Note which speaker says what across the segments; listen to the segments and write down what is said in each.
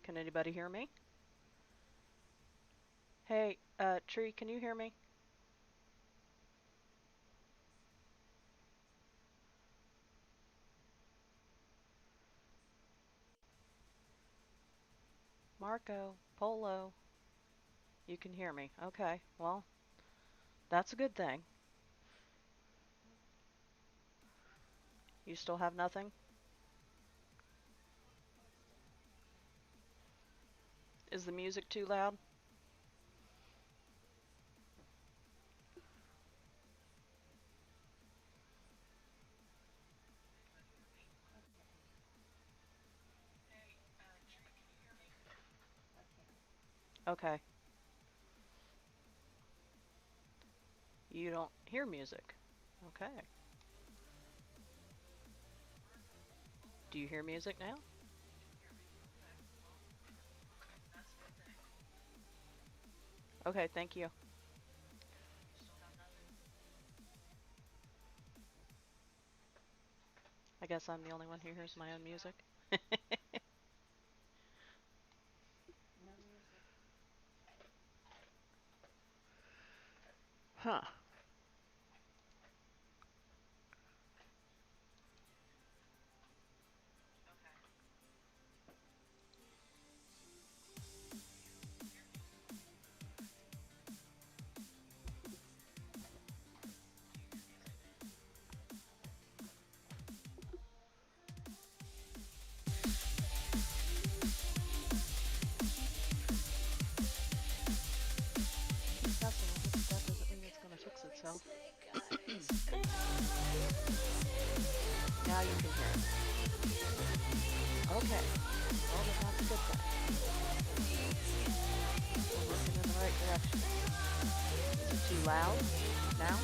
Speaker 1: Can anybody hear me? Hey, Tree, can you hear me? Marco, Polo, you can hear me. Okay, well, that's a good thing. You still have nothing? Is the music too loud? Okay, you don't hear music. Okay. Do you hear music now? Okay, thank you. I guess I'm the only one who hears my own music. Huh. Keep messing with it, that doesn't mean it's gonna fix itself. Now you can hear it. Okay. Well, then that's a good thing. We're working in the right direction. Is it too loud now?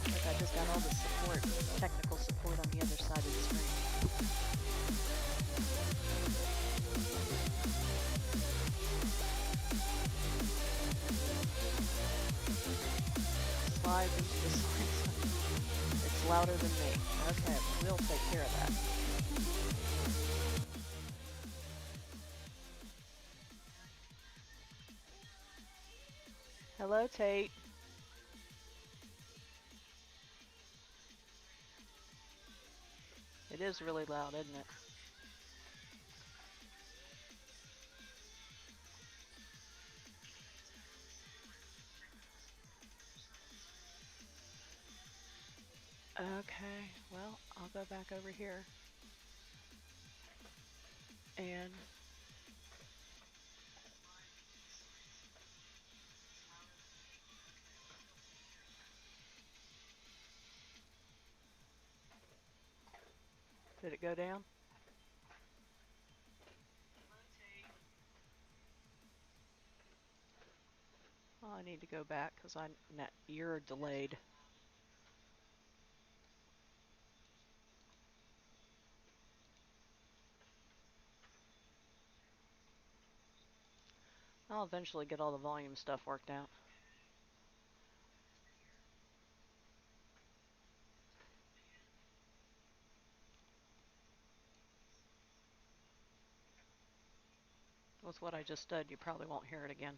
Speaker 1: Like I just got all the support, technical support on the other side of the screen. Slides into the slides. It's louder than me. Okay, we'll take care of that. Hello, Tate. It is really loud, isn't it? Okay, well, I'll go back over here. And did it go down? Well, I need to go back because you're delayed. I'll eventually get all the volume stuff worked out. With what I just did, you probably won't hear it again.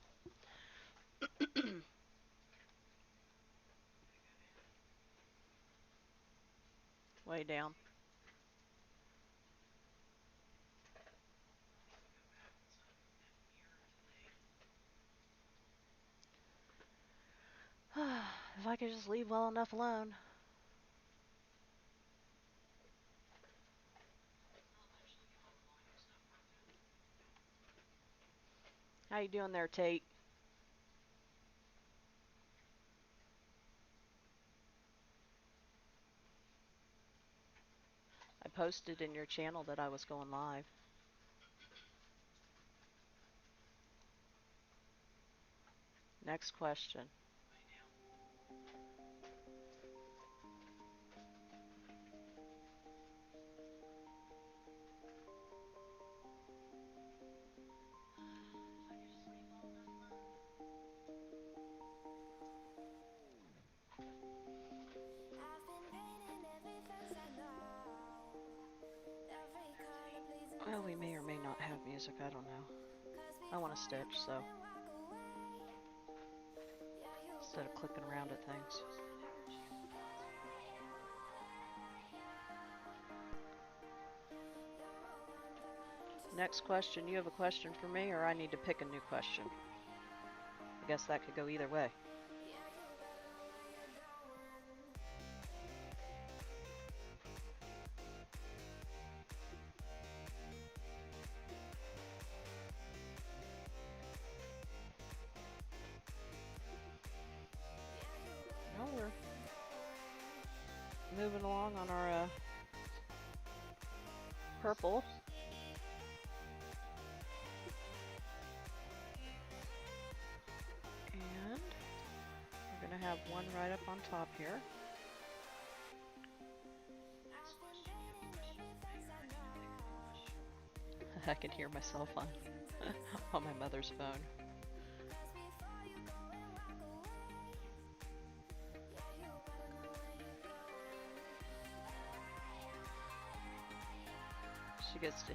Speaker 1: Way down. If I could just leave well enough alone. How you doing there, Tate? I posted in your channel that I was going live. Next question.
Speaker 2: I've been painting every face I know.
Speaker 1: music, I don't know. I want to stitch, so instead of clicking around at things. Next question, you have a question for me, or I need to pick a new question? I guess that could go either way. No, we're moving along on our purple. And we're going to have one right up on top here. I can hear myself on, on my mother's phone. She gets to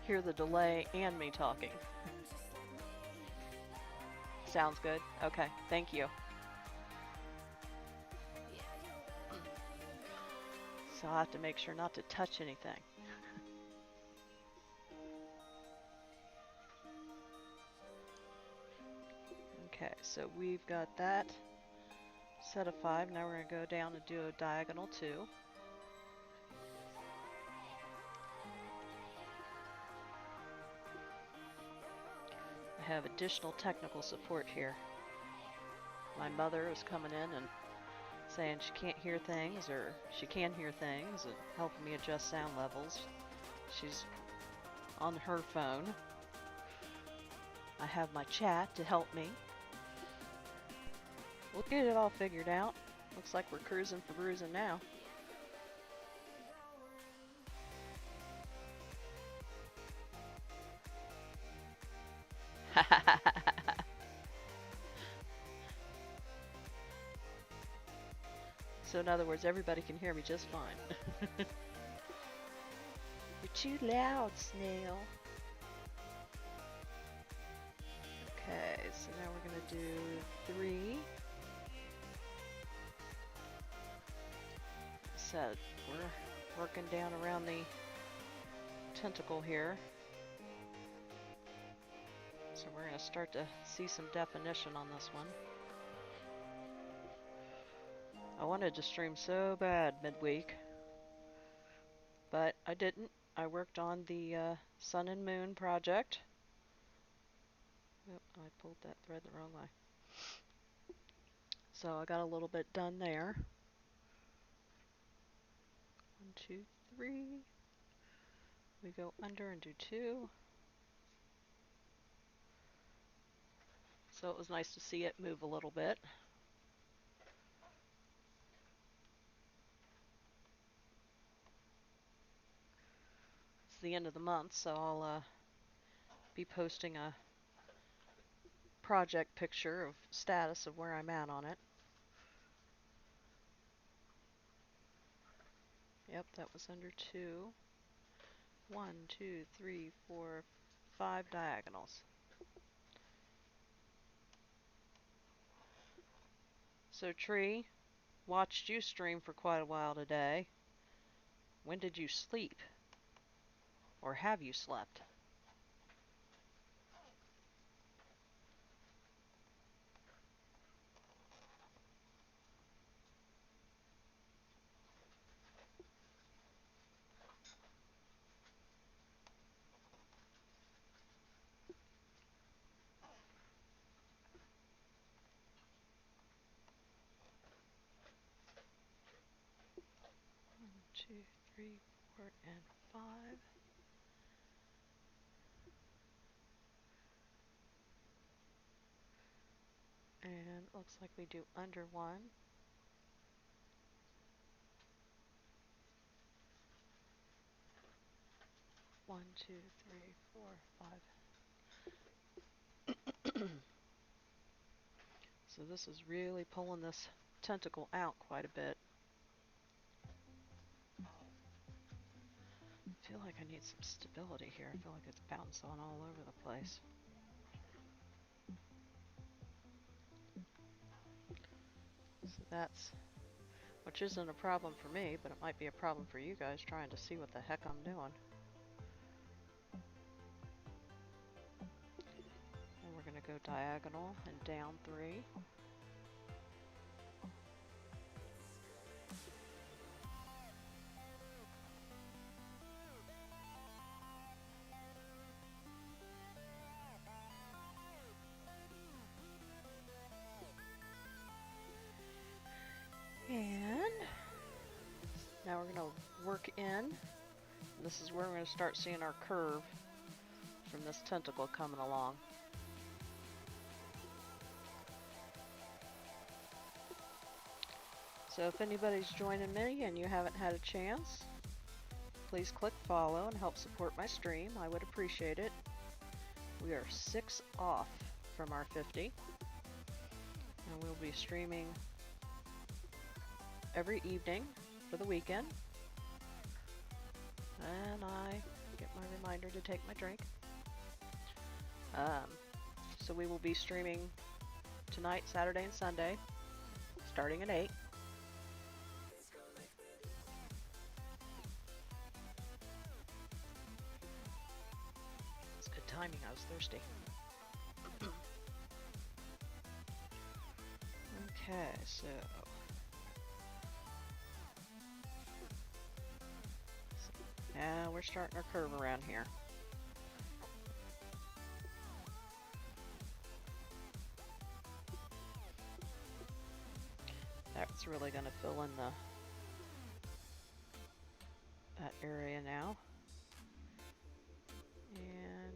Speaker 1: hear the delay and me talking. Sounds good? Okay, thank you. So I'll have to make sure not to touch anything. Okay, so we've got that set of 5. Now we're going to go down and do a diagonal 2. I have additional technical support here. My mother is coming in and saying she can't hear things, or she can hear things, and helping me adjust sound levels. She's on her phone. I have my chat to help me. We'll get it all figured out. Looks like we're cruising for bruising now. So in other words, everybody can hear me just fine. You're too loud, snail. Okay, so now we're going to do 3. So we're working down around the tentacle here. So we're going to start to see some definition on this one. I wanted to stream so bad midweek, but I didn't. I worked on the Sun and Moon project. Oh, I pulled that thread the wrong way. So I got a little bit done there. 1, 2, 3. We go under and do 2. So it was nice to see it move a little bit. It's the end of the month, so I'll be posting a project picture of status of where I'm at on it. Yep, that was under 2. 1, 2, 3, 4, 5 diagonals. So Tree, watched you stream for quite a while today. When did you sleep? Or have you slept? One, 2, 3, 4, and 5. And looks like we do under 1. 1, 2, 3, 4, 5. So this is really pulling this tentacle out quite a bit. I feel like I need some stability here. I feel like it's bouncing all over the place. So that's, which isn't a problem for me, but it might be a problem for you guys trying to see what the heck I'm doing. And we're going to go diagonal and down 3. And now we're going to work in. This is where we're going to start seeing our curve from this tentacle coming along. So if anybody's joining me and you haven't had a chance, please click follow and help support my stream. I would appreciate it. We are 6 off from our 50. And we'll be streaming every evening for the weekend. And I get my reminder to take my drink. So we will be streaming tonight, Saturday, and Sunday, starting at 8. It's good timing, I was thirsty. Okay, so now we're starting our curve around here. That's really going to fill in that area now. And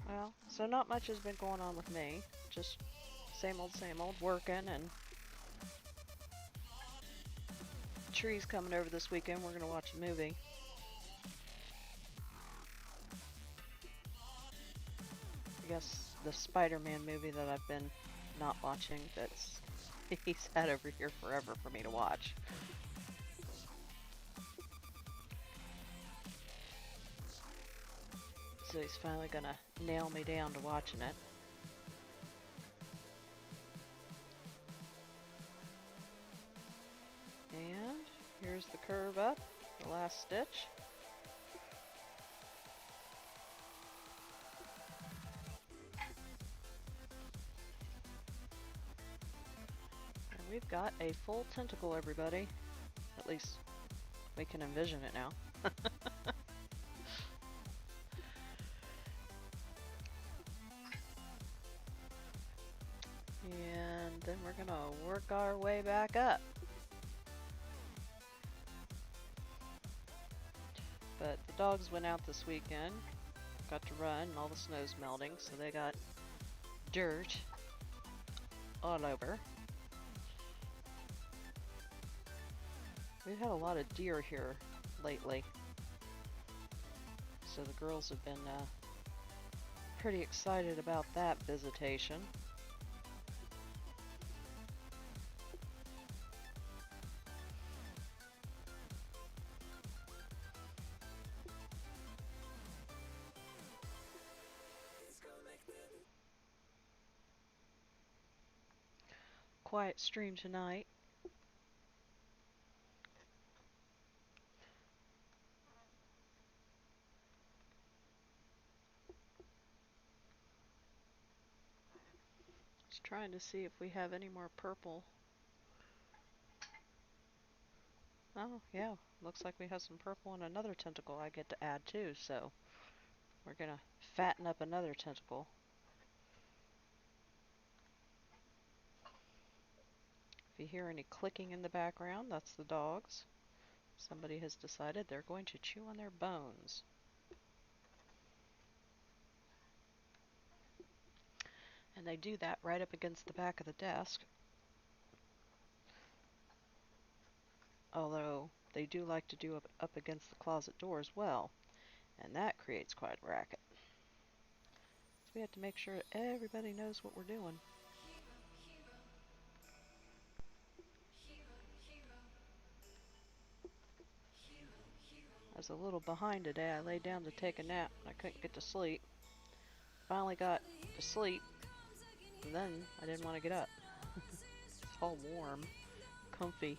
Speaker 1: well, so not much has been going on with me. Just same old, working, and trees coming over this weekend. We're going to watch a movie. I guess the Spider-Man movie that I've been not watching, that's he's had over here forever for me to watch. So he's finally gonna nail me down to watching it. And here's the curve up, the last stitch. And we've got a full tentacle, everybody. At least we can envision it now. And then we're gonna work our way back up. But the dogs went out this weekend, got to run, and all the snow's melting, so they got dirt all over. We've had a lot of deer here lately, so the girls have been pretty excited about that visitation. Quiet stream tonight. Just trying to see if we have any more purple. Oh, yeah. Looks like we have some purple and another tentacle I get to add too, so we're gonna fatten up another tentacle. If you hear any clicking in the background, that's the dogs. Somebody has decided they're going to chew on their bones. And they do that right up against the back of the desk. Although they do like to do up against the closet door as well. And that creates quite a racket. So we have to make sure everybody knows what we're doing. was a little behind today. I laid down to take a nap and I couldn't get to sleep. Finally got to sleep, and then I didn't want to get up. It's all warm, comfy.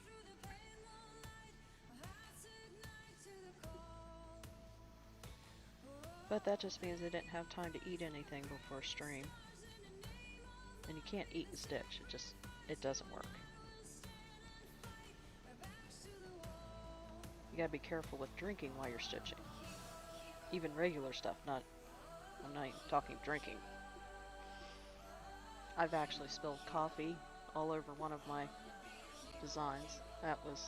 Speaker 1: But that just means I didn't have time to eat anything before stream. And you can't eat and stitch. It doesn't work. You gotta be careful with drinking while you're stitching. Even regular stuff, I'm not even talking drinking. I've actually spilled coffee all over one of my designs. That was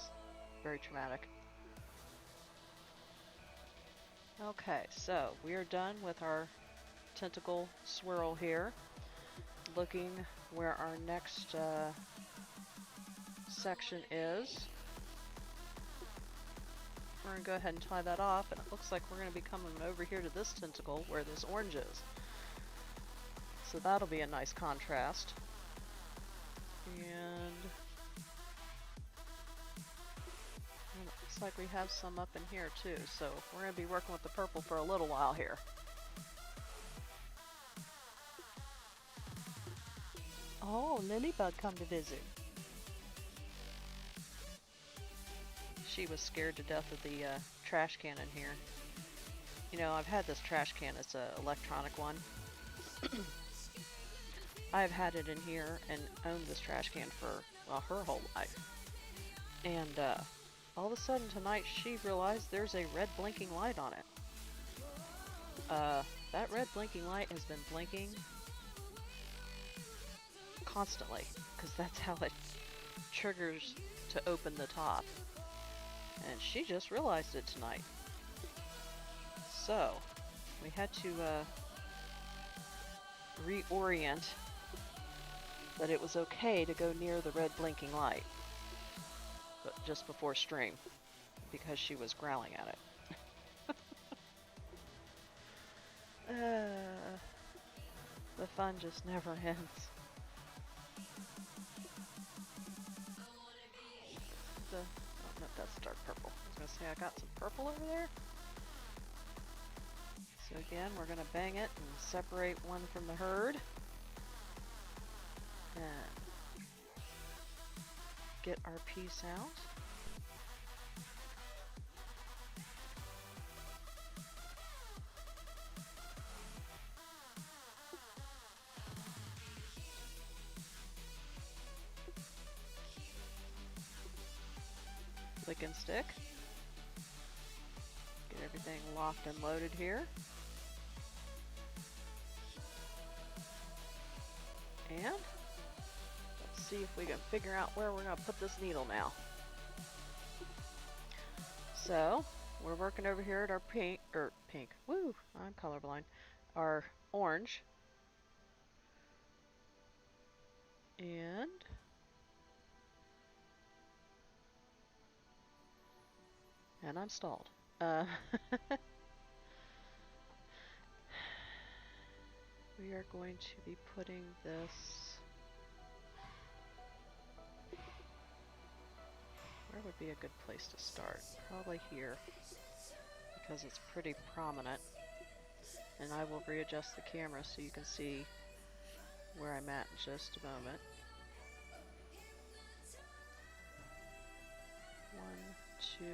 Speaker 1: very traumatic. Okay, so we are done with our tentacle swirl here. Looking where our next section is. We're going to go ahead and tie that off, and it looks like we're going to be coming over here to this tentacle where this orange is. So that'll be a nice contrast. And it looks like we have some up in here too, so we're going to be working with the purple for a little while here. Oh, Lilybug come to visit. She was scared to death of the trash can in here. You know, I've had this trash can. It's an electronic one. I've had it in here and owned this trash can for, well, her whole life. And all of a sudden tonight she realized there's a red blinking light on it. That red blinking light has been blinking constantly, because that's how it triggers to open the top. And she just realized it tonight. So, we had to reorient that it was okay to go near the red blinking light, but just before stream, because she was growling at it. The fun just never ends. Oh, no, that's dark purple. I was gonna say I got some purple over there. So again, we're gonna bang it and separate one from the herd. And get our piece out. Click and stick. Get everything locked and loaded here. And let's see if we can figure out where we're going to put this needle now. So, we're working over here at our pink, woo, I'm colorblind, our orange. And I'm stalled. We are going to be putting this, where would be a good place to start? Probably here, because it's pretty prominent. And I will readjust the camera so you can see where I'm at in just a moment. 1, 2.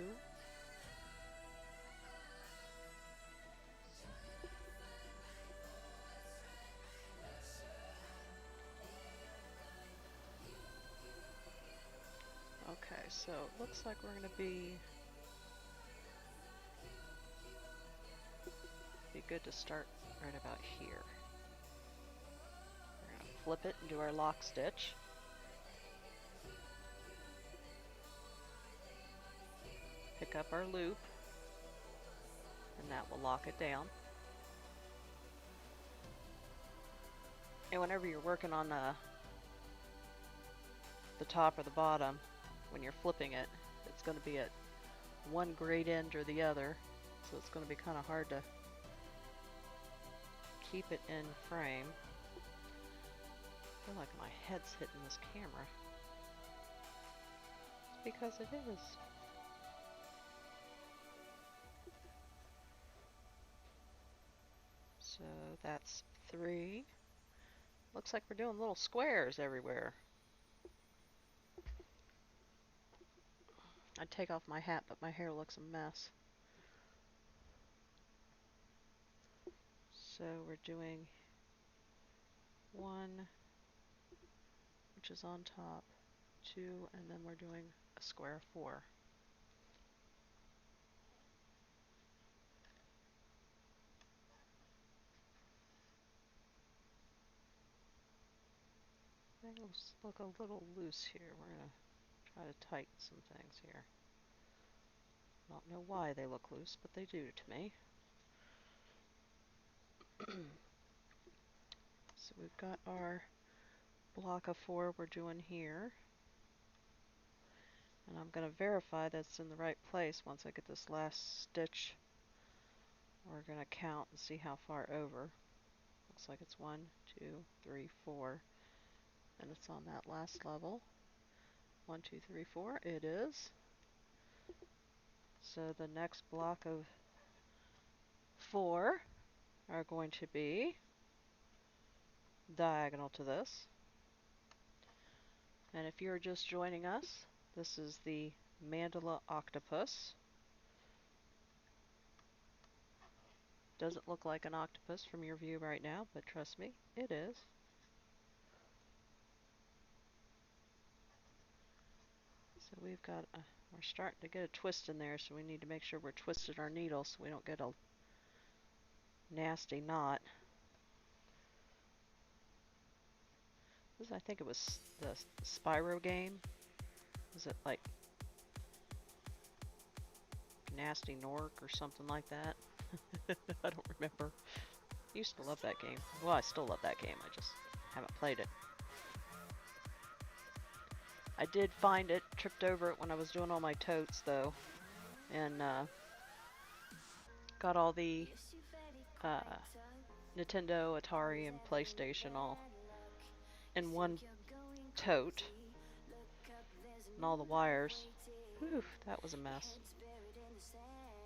Speaker 1: Okay, so it looks like we're going to be good to start right about here. We're going to flip it and do our lock stitch. Pick up our loop, and that will lock it down. And whenever you're working on the top or the bottom, when you're flipping it, it's going to be at one great end or the other, so it's going to be kind of hard to keep it in frame. I feel like my head's hitting this camera. It's because it is. That's 3. Looks like we're doing little squares everywhere. I'd take off my hat, but my hair looks a mess. So we're doing 1, which is on top, 2, and then we're doing a square 4. Things look a little loose here. We're going to try to tighten some things here. Don't know why they look loose, but they do to me. So we've got our block of 4 we're doing here. And I'm going to verify that's in the right place once I get this last stitch. We're going to count and see how far over. Looks like it's 1, 2, 3, 4. And it's on that last level. 1, 2, 3, 4. It is. So the next block of 4 are going to be diagonal to this. And if you're just joining us, this is the mandala octopus. Doesn't look like an octopus from your view right now, but trust me, it is. So we've got we're starting to get a twist in there, so we need to make sure we're twisting our needle so we don't get a nasty knot. This, I think it was the Spyro game. Is it like Nasty Nork or something like that? I don't remember. Used to love that game. Well, I still love that game. I just haven't played it. I did find it, tripped over it when I was doing all my totes though, and got all the Nintendo, Atari, and PlayStation all in one tote, and all the wires. Whew, that was a mess.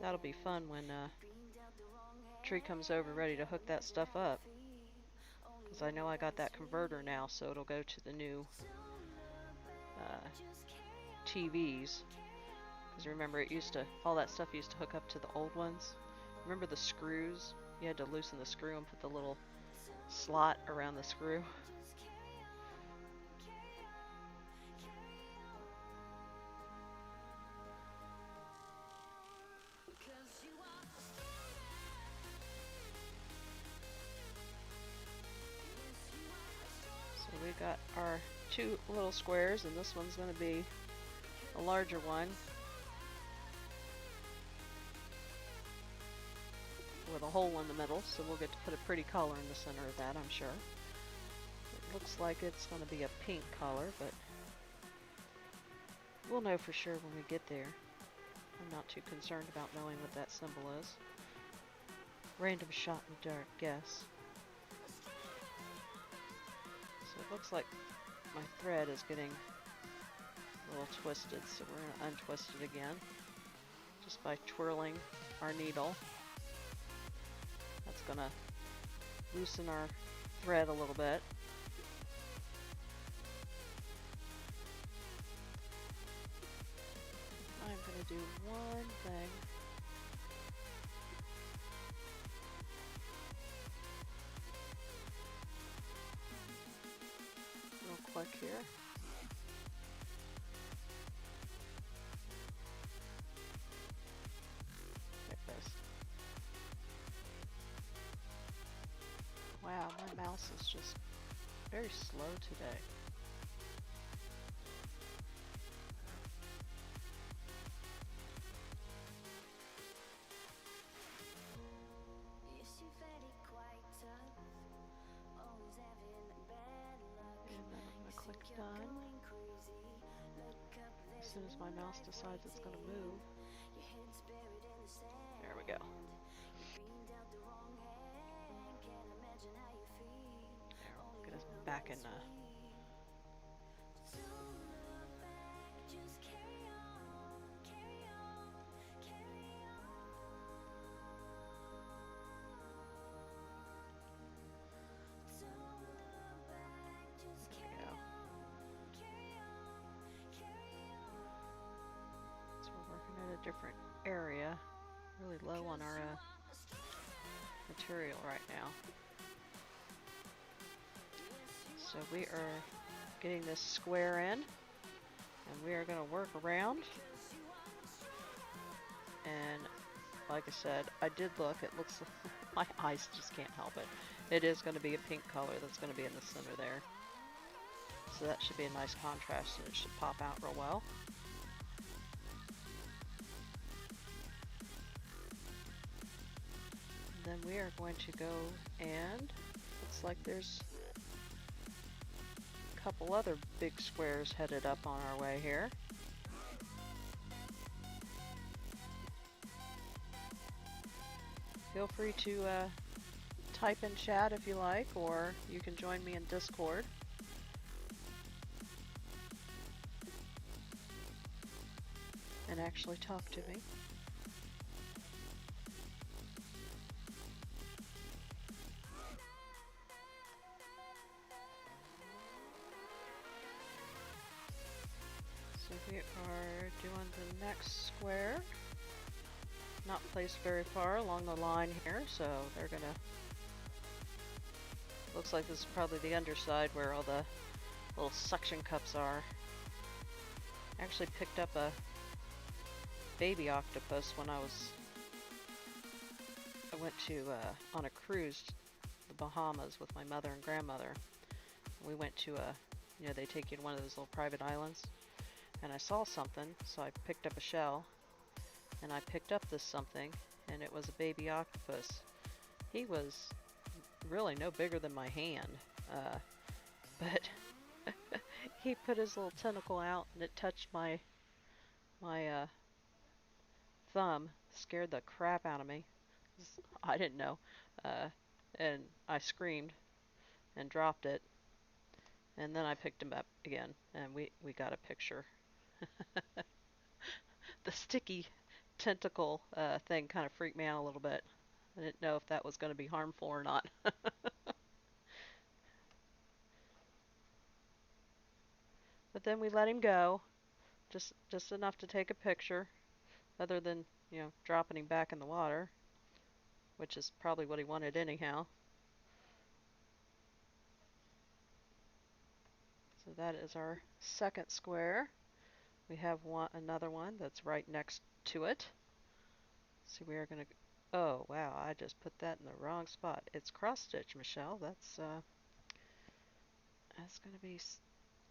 Speaker 1: That'll be fun when Tree comes over ready to hook that stuff up, because I know I got that converter now, so it'll go to the new TVs. Because remember, it used to, all that stuff used to hook up to the old ones. Remember the screws? You had to loosen the screw and put the little slot around the screw. So we got our 2 little squares, and this one's going to be a larger one with a hole in the middle, so we'll get to put a pretty color in the center of that, I'm sure. It looks like it's going to be a pink color, but we'll know for sure when we get there. I'm not too concerned about knowing what that symbol is. Random shot in the dark guess. So it looks like my thread is getting a little twisted, so we're going to untwist it again just by twirling our needle. That's going to loosen our thread a little bit. I'm going to do one thing. Real quick here. Like this. Wow, my mouse is just very slow today. Done. As soon as my mouse decides it's going to move. There we go. There, we'll get us back in different area. Really low on our material right now. So we are getting this square in, and we are going to work around. And like I said, I did look. It looks my eyes just can't help it. It is going to be a pink color that's going to be in the center there. So that should be a nice contrast, and it should pop out real well. And then we are going to go and looks like there's a couple other big squares headed up on our way here. Feel free to type in chat if you like, or you can join me in Discord. And actually talk to me. So we are doing the next square. Not placed very far along the line here, so they're gonna... Looks like this is probably the underside where all the little suction cups are. I actually picked up a baby octopus when I went to on a cruise to the Bahamas with my mother and grandmother. We went to you know, they take you to one of those little private islands, and I saw something, so I picked up a shell, and I picked up this something, and it was a baby octopus. He was really no bigger than my hand, but he put his little tentacle out, and it touched my thumb. Scared the crap out of me. I didn't know, and I screamed and dropped it, and then I picked him up again, and we got a picture. The sticky tentacle thing kind of freaked me out a little bit. I didn't know if that was going to be harmful or not. But then we let him go, just enough to take a picture, other than, you know, dropping him back in the water, which is probably what he wanted anyhow. So that is our second square. We have another one that's right next to it. So we are going to... Oh, wow, I just put that in the wrong spot. It's cross stitch, Michelle. That's going to be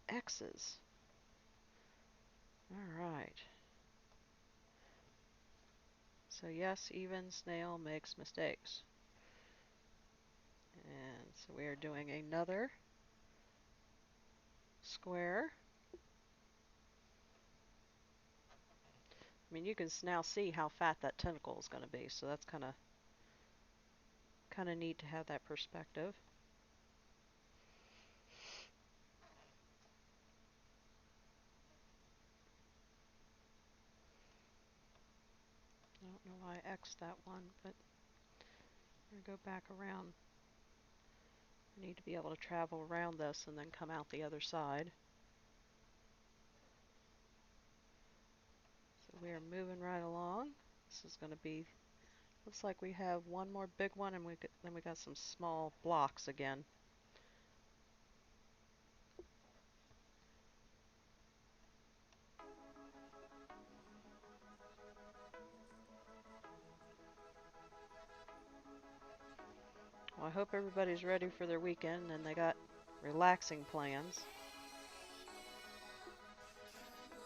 Speaker 1: X's. All right. So yes, even snail makes mistakes. And so we are doing another square. I mean, you can now see how fat that tentacle is going to be, so that's kind of neat to have that perspective. I don't know why I X'd that one, but I'm going to go back around. I need to be able to travel around this and then come out the other side. So we are moving right along. This is going to be, looks like we have one more big one, and then we got some small blocks again. Well, I hope everybody's ready for their weekend and they got relaxing plans.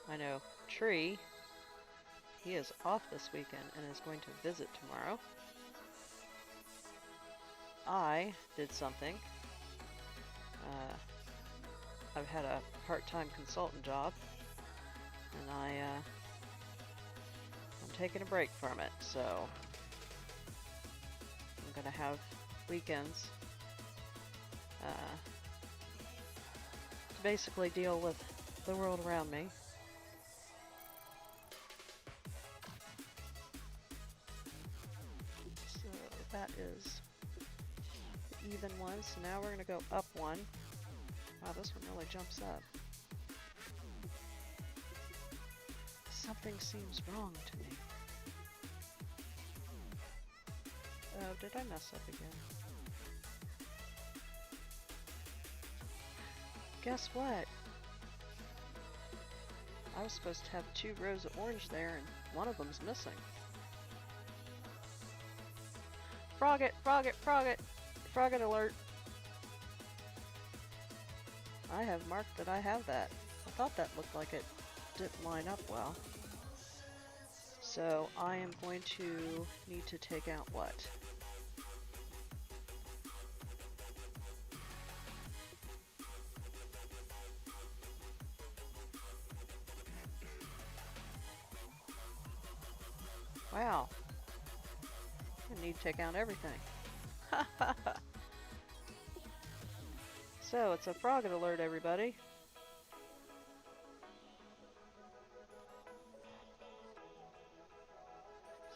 Speaker 1: I know Tree, he is off this weekend and is going to visit tomorrow. I did something. I've had a part-time consultant job, and I'm taking a break from it, so I'm gonna have weekends to basically deal with the world around me. So that is the even one. So now we're gonna go up one. Wow, this one really jumps up. Something seems wrong to me. Oh, did I mess up again? Guess what? I was supposed to have 2 rows of orange there, and one of them's missing. Frog it! Frog it! Frog it! Frog it alert! I have marked that I have that. I thought that looked like it didn't line up well. So I am going to need to take out what? Wow. I need to take out everything. So it's a frog alert, everybody.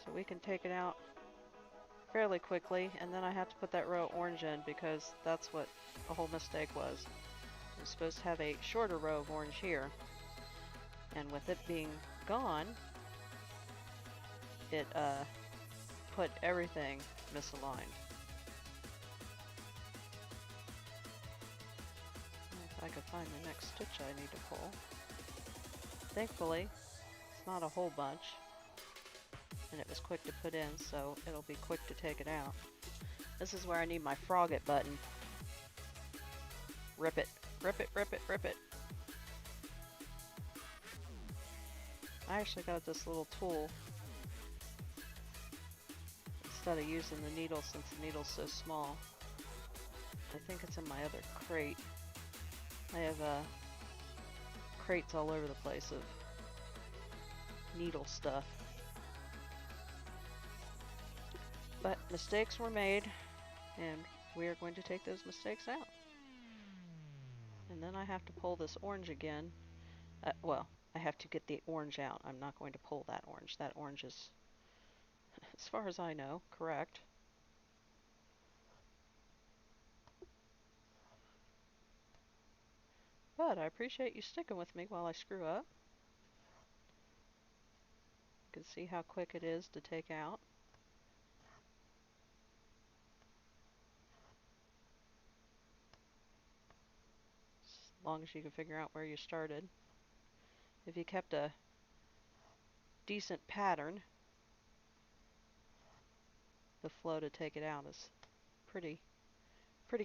Speaker 1: So we can take it out fairly quickly, and then I have to put that row of orange in because that's what the whole mistake was. I'm supposed to have a shorter row of orange here, and with it being gone, it put everything misaligned. If I could find the next stitch I need to pull. Thankfully, it's not a whole bunch, and it was quick to put in, so it'll be quick to take it out. This is where I need my frog it button. Rip it, rip it, rip it, rip it. I actually got this little tool instead of using the needle since the needle's so small. I think it's in my other crate. I have crates all over the place of needle stuff. But mistakes were made, and we are going to take those mistakes out. And then I have to pull this orange again. Well, I have to get the orange out. I'm not going to pull that orange. That orange is, as far as I know, correct. But I appreciate you sticking with me while I screw up. You can see how quick it is to take out. As long as you can figure out where you started. If you kept a decent pattern, the flow to take it out is pretty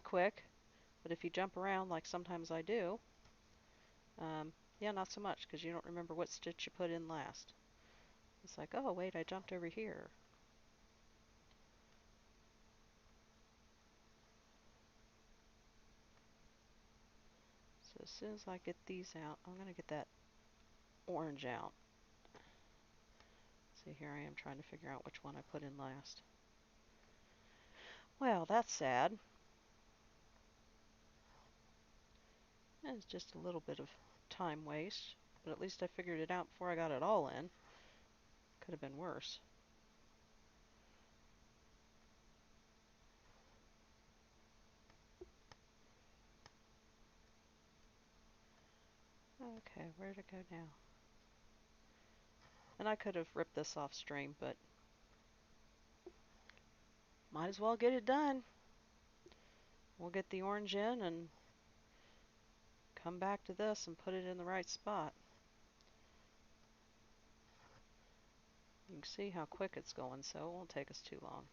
Speaker 1: quick. But if you jump around like sometimes I do, yeah, not so much, because you don't remember what stitch you put in last. It's like, oh wait, I jumped over here. So as soon as I get these out, I'm going to get that orange out. See, here I am trying to figure out which one I put in last. Well, that's sad. It's just a little bit of time waste, but at least I figured it out before I got it all in. Could have been worse. Okay, where'd it go now? And I could have ripped this off stream, but might as well get it done. We'll get the orange in and come back to this and put it in the right spot. You can see how quick it's going, so it won't take us too long.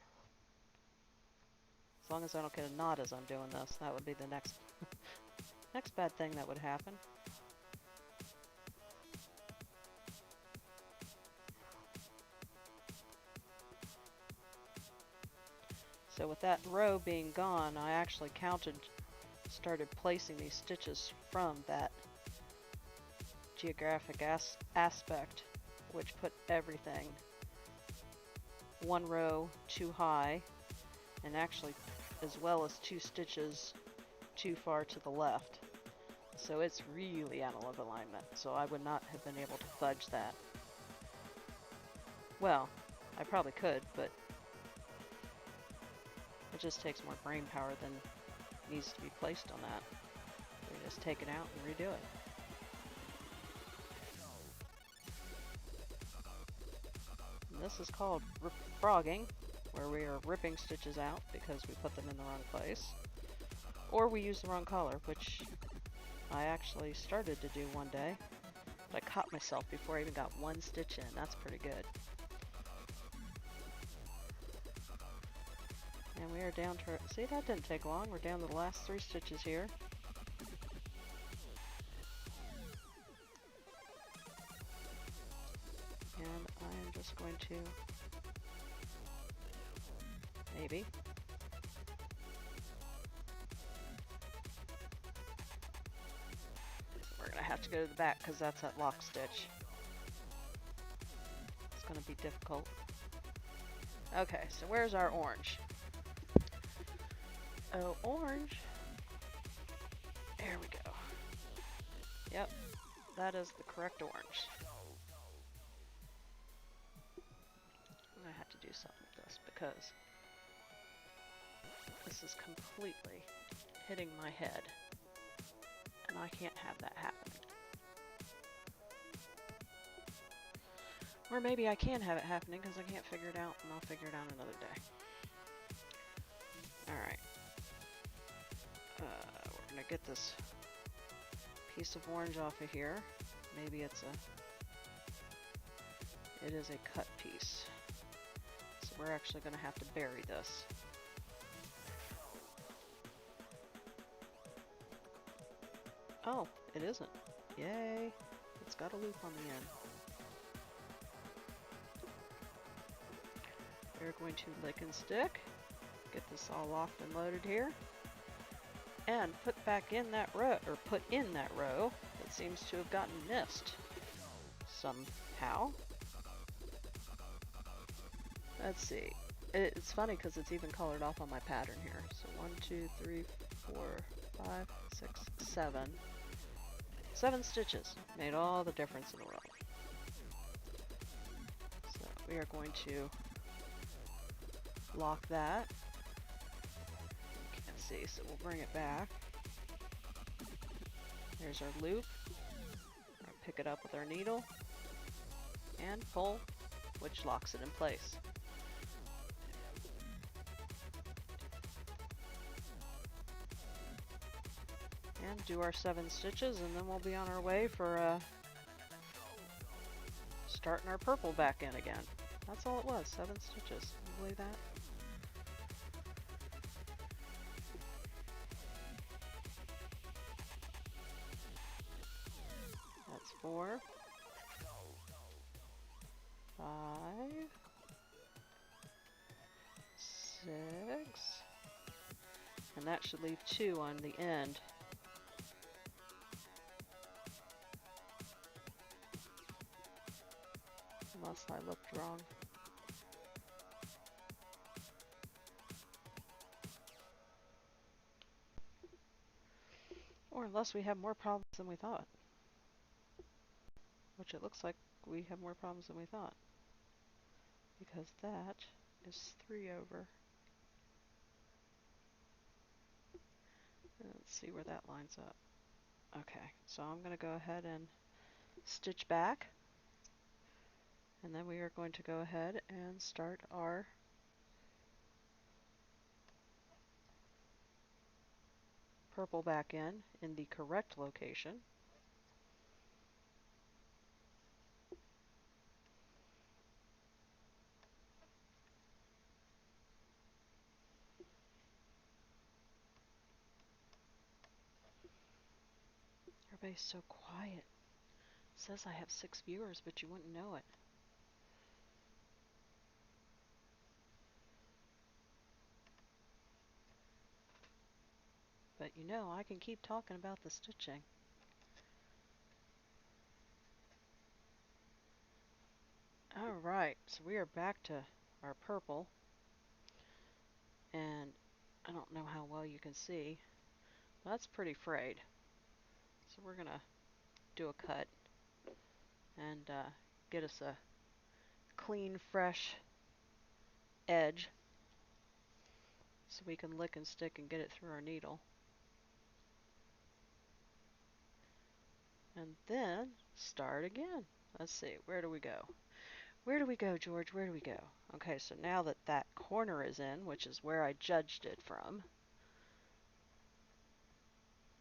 Speaker 1: As long as I don't get a knot as I'm doing this, that would be the next bad thing that would happen. So with that row being gone, I actually started placing these stitches from that geographic aspect, which put everything one row too high, and actually as well as 2 stitches too far to the left. So it's really out of alignment, so I would not have been able to fudge that. Well, I probably could, but it just takes more brain power than needs to be placed on that. We just take it out and redo it. And this is called frogging, where we are ripping stitches out because we put them in the wrong place. Or we use the wrong color, which I actually started to do one day. But I caught myself before I even got one stitch in. That's pretty good. And we are down to, see, that didn't take long. We're down to the last 3 stitches here. And I am just going to, maybe, we're going to have to go to the back because that's that lock stitch. It's going to be difficult. Okay, so where's our orange? Oh, orange. There we go. Yep, that is the correct orange. I'm going to have to do something with this because this is completely hitting my head. And I can't have that happen. Or maybe I can have it happening because I can't figure it out, and I'll figure it out another day. Alright. We're going to get this piece of orange off of here. Maybe it is a cut piece. So we're actually going to have to bury this. Oh, it isn't. Yay! It's got a loop on the end. We're going to lick and stick, get this all locked and loaded here, and put back in that row, or put in that row that seems to have gotten missed somehow. Let's see. It's funny because it's even colored off on my pattern here. So 1, 2, 3, 4, 5, 6, 7. 7 stitches made all the difference in the world. So we are going to lock that. Can't see, so we'll bring it back. There's our loop. I'll pick it up with our needle and pull, which locks it in place. And do our 7 stitches, and then we'll be on our way for starting our purple back in again. That's all it was, 7 stitches. Can you believe that? That's 4, 5, 6, and that should leave 2 on the end. Unless I looked wrong. Or unless we have more problems than we thought. Which it looks like we have more problems than we thought. Because that is 3 over. Let's see where that lines up. Okay, so I'm going to go ahead and stitch back. And then we are going to go ahead and start our purple back in the correct location. Everybody's so quiet. It says I have 6 viewers, but you wouldn't know it. But you know, I can keep talking about the stitching. Alright, so we are back to our purple. And I don't know how well you can see. That's pretty frayed. So we're going to do a cut and get us a clean, fresh edge so we can lick and stick and get it through our needle. And then start again. Let's see, where do we go? Where do we go, George? Where do we go? Okay, so now that that corner is in, which is where I judged it from,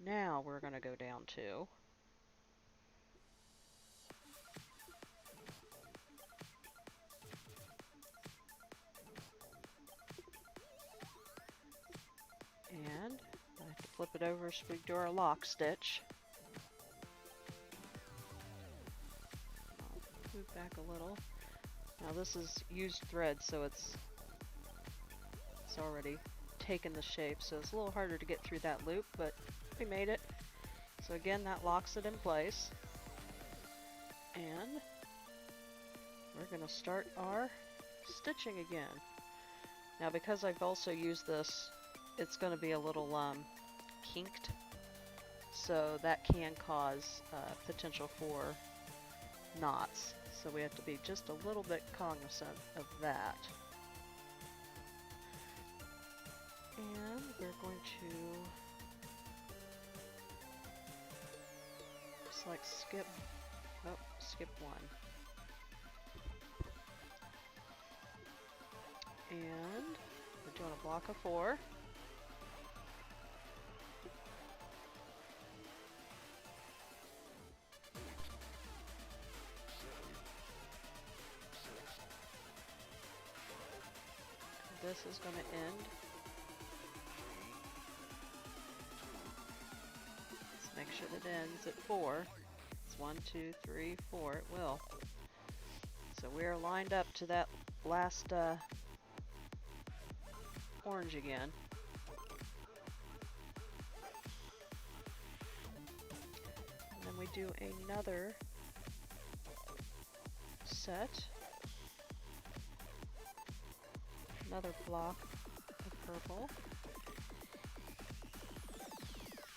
Speaker 1: now we're going to go down to and I have to flip it over so we do our lock stitch. I'll move back a little. Now this is used thread, so it's already taken the shape, so it's a little harder to get through that loop, but we made it. So again, that locks it in place. And we're going to start our stitching again. Now because I've also used this, it's going to be a little kinked, so that can cause potential for knots. So we have to be just a little bit cognizant of that. And we're going to just like skip one. And we're doing a block of 4. This is going to end. Let's make sure that it ends at 4. It's 1, 2, 3, 4. It will. So we are lined up to that last orange again. And then we do another set. Another block of purple.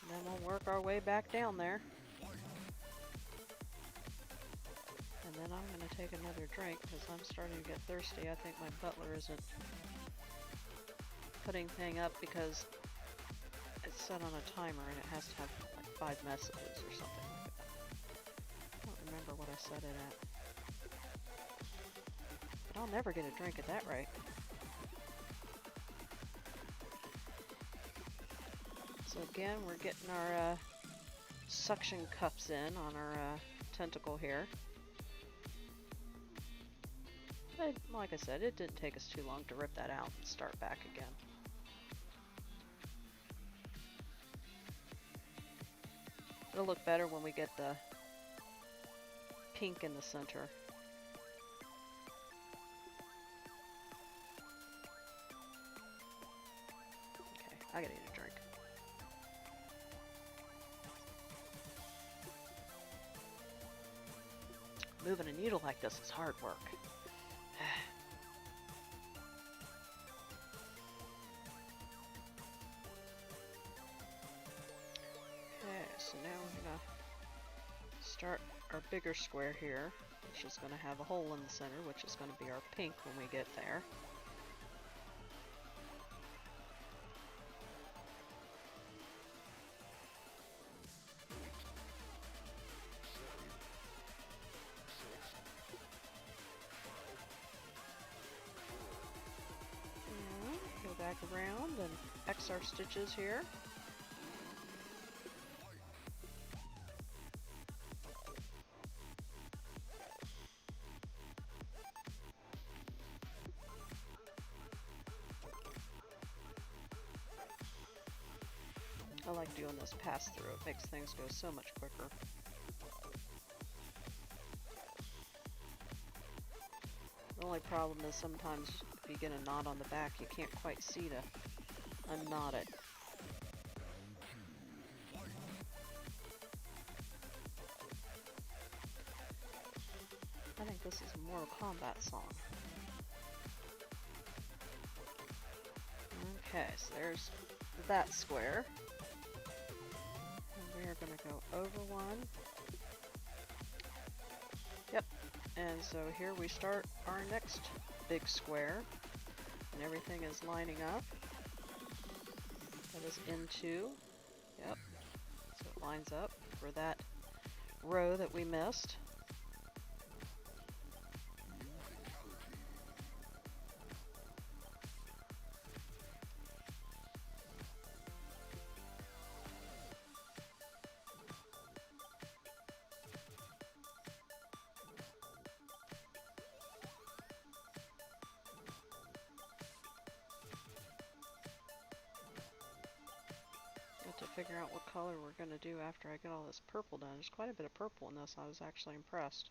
Speaker 1: And then we'll work our way back down there. And then I'm going to take another drink because I'm starting to get thirsty. I think my butler isn't putting thing up because it's set on a timer and it has to have like 5 messages or something like that. I don't remember what I set it at. But I'll never get a drink at that rate. So again, we're getting our suction cups in on our tentacle here. But like I said, it didn't take us too long to rip that out and start back again. It'll look better when we get the pink in the center. Okay, I gotta eat a drink. Moving a needle like this is hard work. Okay, so now we're gonna start our bigger square here, which is gonna have a hole in the center, which is gonna be our pink when we get there. Back around and X our stitches here. I like doing this pass through. It makes things go so much quicker. The only problem is sometimes if you get a knot on the back, you can't quite see to unknot it. I think this is a Mortal Kombat song. Okay, so there's that square. And we are going to go over one. Yep. And so here we start our next big square. And everything is lining up. That is into. Yep. So it lines up for that row that we missed. figure out what color we're going to do after I get all this purple done. There's quite a bit of purple in this. I was actually impressed.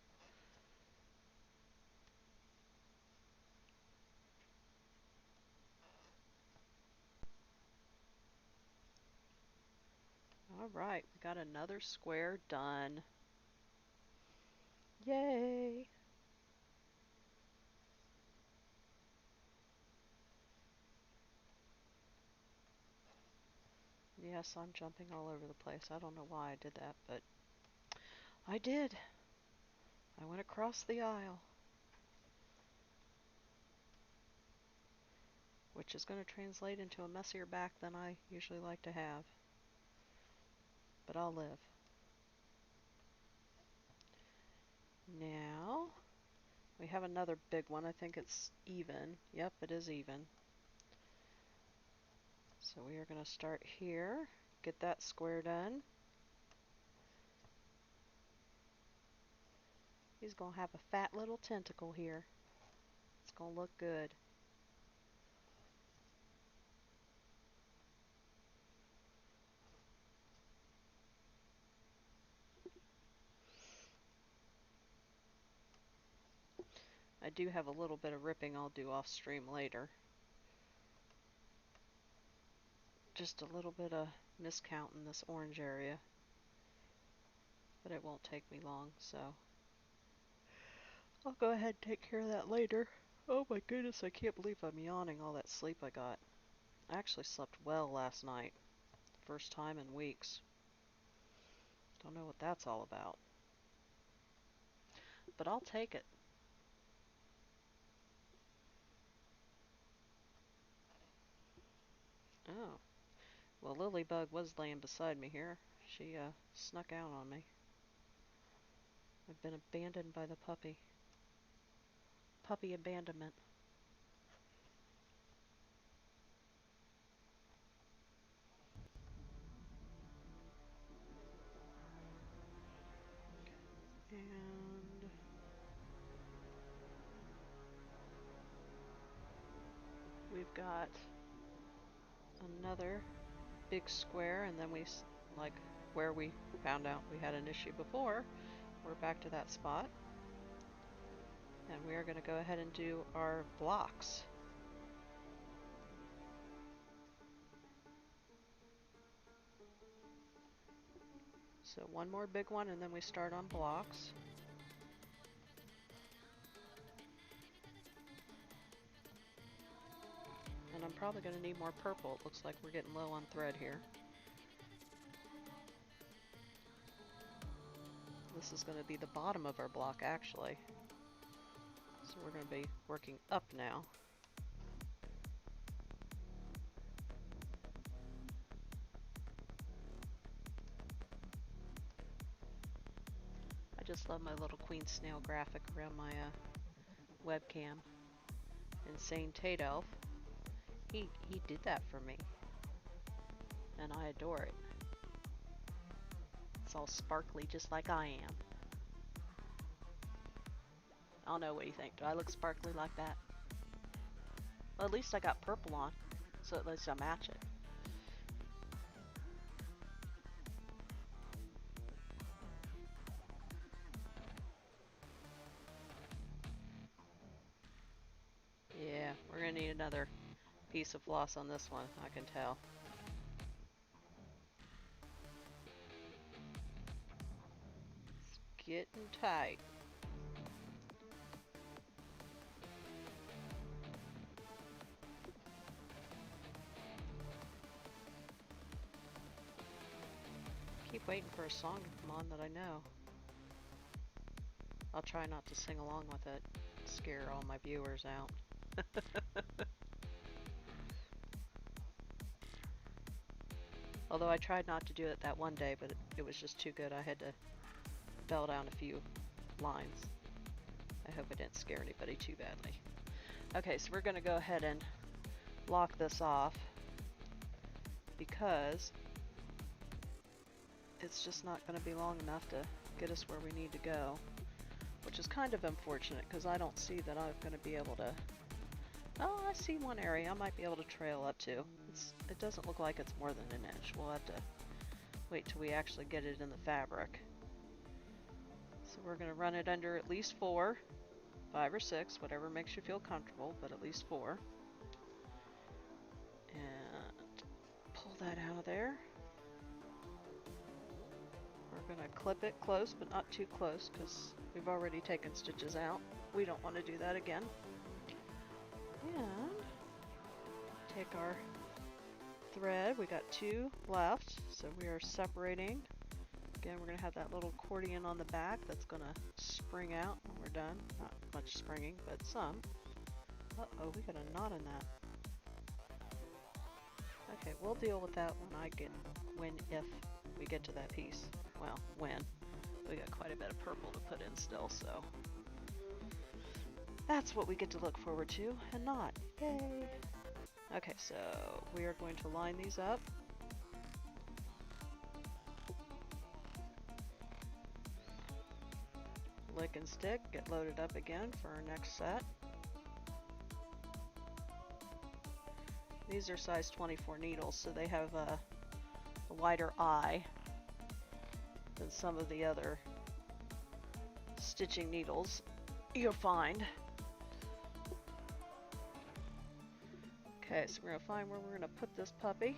Speaker 1: Alright, we got another square done. Yay! Yes, I'm jumping all over the place. I don't know why I did that, but I did. I went across the aisle. Which is going to translate into a messier back than I usually like to have. But I'll live. Now, we have another big one. I think it's even. Yep, it is even. So we are going to start here, get that square done. He's going to have a fat little tentacle here. It's going to look good. I do have a little bit of ripping I'll do off stream later. Just a little bit of miscount in this orange area. But it won't take me long, so I'll go ahead and take care of that later. Oh my goodness, I can't believe I'm yawning all that sleep I got. I actually slept well last night. First time in weeks. Don't know what that's all about. But I'll take it. Oh. Well, Lilybug was laying beside me here. She, snuck out on me. I've been abandoned by the puppy. Puppy abandonment. And we've got another big square, and then like where we found out we had an issue before, we're back to that spot. And we are going to go ahead and do our blocks. So one more big one, and then we start on blocks. And I'm probably going to need more purple. It looks like we're getting low on thread here. This is going to be the bottom of our block, actually. So we're going to be working up now. I just love my little Queen Snail graphic around my webcam. Insane Tate Elf. He did that for me. And I adore it. It's all sparkly just like I am. I don't know, what do you think? Do I look sparkly like that? Well, at least I got purple on, so at least I match it. Yeah, we're gonna need another piece of floss on this one, I can tell. It's getting tight. Keep waiting for a song to come on that I know. I'll try not to sing along with it. Scare all my viewers out. Although I tried not to do it that one day, but it was just too good. I had to bell down a few lines. I hope I didn't scare anybody too badly. Okay, so we're going to go ahead and lock this off because it's just not going to be long enough to get us where we need to go, which is kind of unfortunate because I don't see that I'm going to be able to... Oh, I see one area I might be able to trail up to. It doesn't look like it's more than an inch. We'll have to wait till we actually get it in the fabric. So we're going to run it under at least 4, 5 or 6, whatever makes you feel comfortable, but at least 4. And pull that out of there. We're going to clip it close, but not too close, because we've already taken stitches out. We don't want to do that again. And take our thread. We got 2 left, so we are separating. Again, we're going to have that little accordion on the back that's going to spring out when we're done. Not much springing, but some. Uh-oh, we got a knot in that. Okay, we'll deal with that if we get to that piece. Well, when. We got quite a bit of purple to put in still, so that's what we get to look forward to, and not. Yay! Okay, so we are going to line these up. Lick and stick, get loaded up again for our next set. These are size 24 needles, so they have a wider eye than some of the other stitching needles you'll find. Okay, so we're going to find where we're going to put this puppy.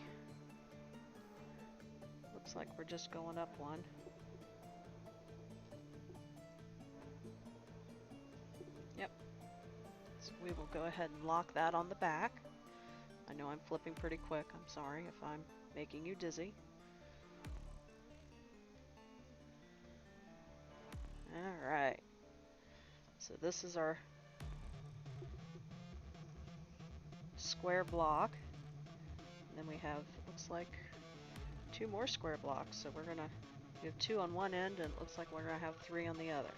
Speaker 1: Looks like we're just going up one. Yep. So we will go ahead and lock that on the back. I know I'm flipping pretty quick. I'm sorry if I'm making you dizzy. Alright. So this is our square block. And then we have, looks like, 2 more square blocks. So we have 2 on one end, and it looks like we're going to have 3 on the other.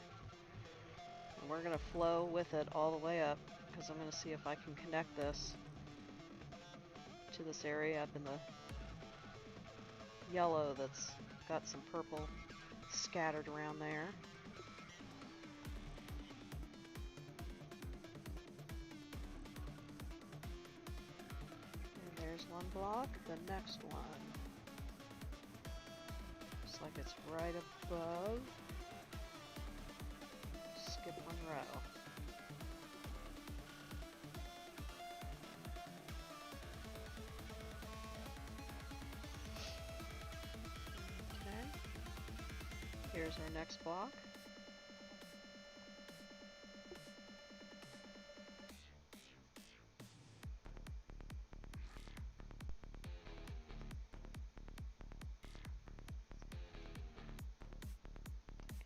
Speaker 1: And we're going to flow with it all the way up, because I'm going to see if I can connect this to this area up in the yellow that's got some purple scattered around there. And there's one block, the next one. Looks like it's right above. Skip one row. Here's our next block.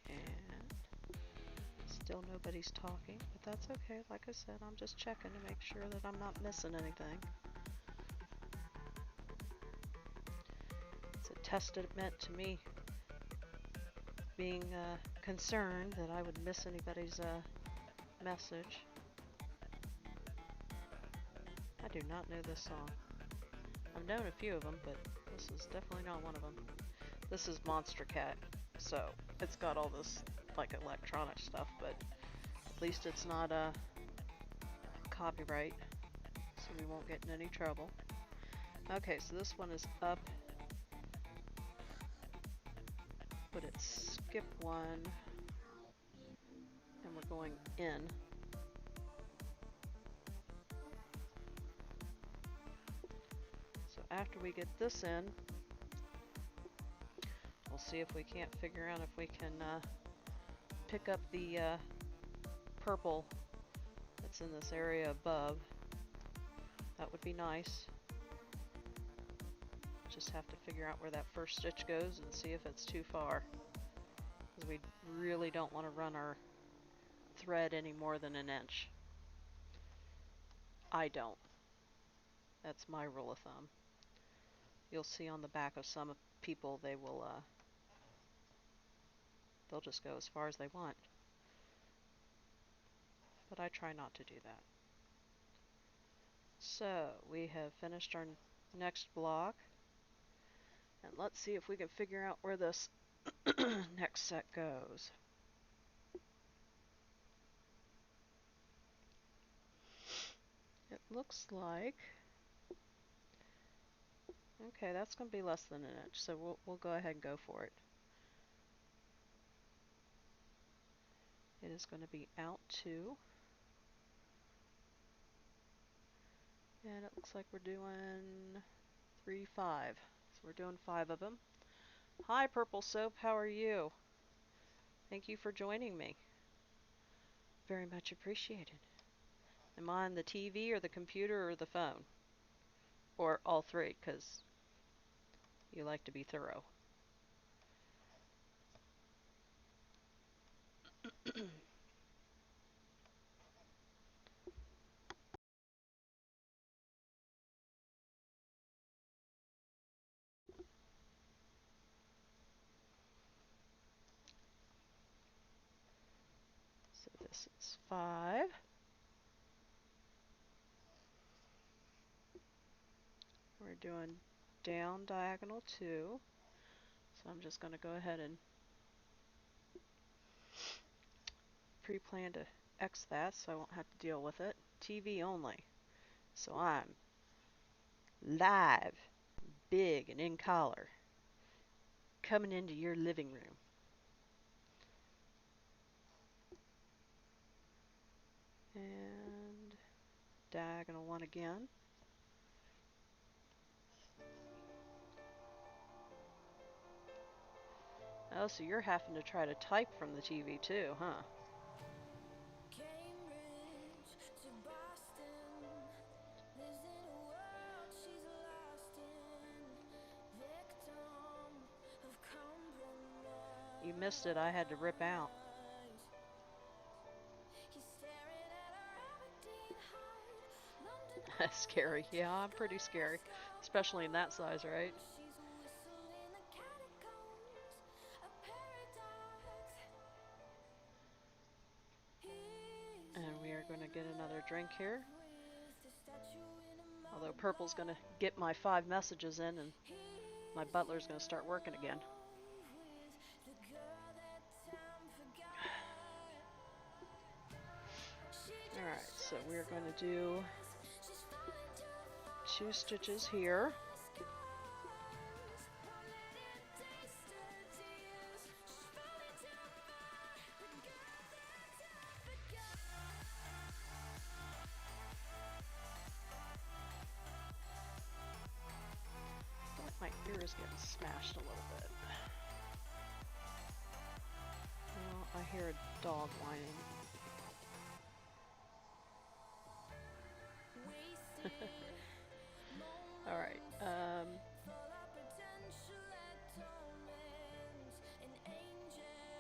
Speaker 1: And still nobody's talking, but that's okay. Like I said, I'm just checking to make sure that I'm not missing anything. It's a testament to me being concerned that I would miss anybody's message. I do not know this song. I've known a few of them, but this is definitely not one of them. This is Monster Cat, so it's got all this like electronic stuff, but at least it's not copyright, so we won't get in any trouble. Okay, so this one is up, but it's skip one, and we're going in. So after we get this in, we'll see if we can't figure out if we can pick up the purple that's in this area above. That would be nice. Just have to figure out where that first stitch goes and see if it's too far, because we really don't want to run our thread any more than an inch. I don't. That's my rule of thumb. You'll see on the back of some people they'll just go as far as they want. But I try not to do that. So we have finished our next block. And let's see if we can figure out where this next set goes. It looks like Okay, that's going to be less than an inch, so we'll go ahead and go for it. It is going to be out 2. And it looks like we're doing 3, 5. So we're doing 5 of them. Hi, Purple Soap. How are you? Thank you for joining me. Very much appreciated. Am I on the TV or the computer or the phone? Or all 3, because you like to be thorough. So this is 5. We're doing down diagonal 2. So I'm just going to go ahead and pre-plan to X that so I won't have to deal with it. TV only. So I'm live, big, and in color, coming into your living room. And diagonal 1 again. Oh, so you're having to try to type from the TV too, huh? You missed it. I had to rip out. That's scary. Yeah, I'm pretty scary. Especially in that size, right? And we are going to get another drink here. Although Purple's going to get my 5 messages in and my butler's going to start working again. Alright, so we're going to do 2 stitches here. My ear is getting smashed a little bit. Well, I hear a dog whining. Alright,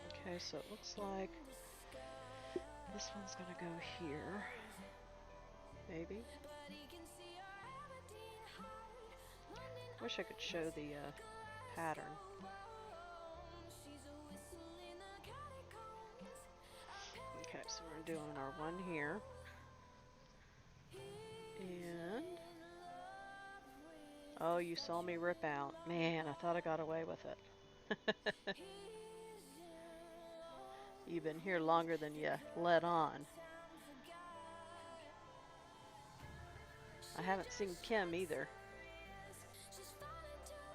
Speaker 1: okay, so it looks like this one's gonna go here. Maybe. Wish I could show the pattern. Okay, so we're doing our 1 here. And oh, you saw me rip out. Man, I thought I got away with it. You've been here longer than you let on. I haven't seen Kim either.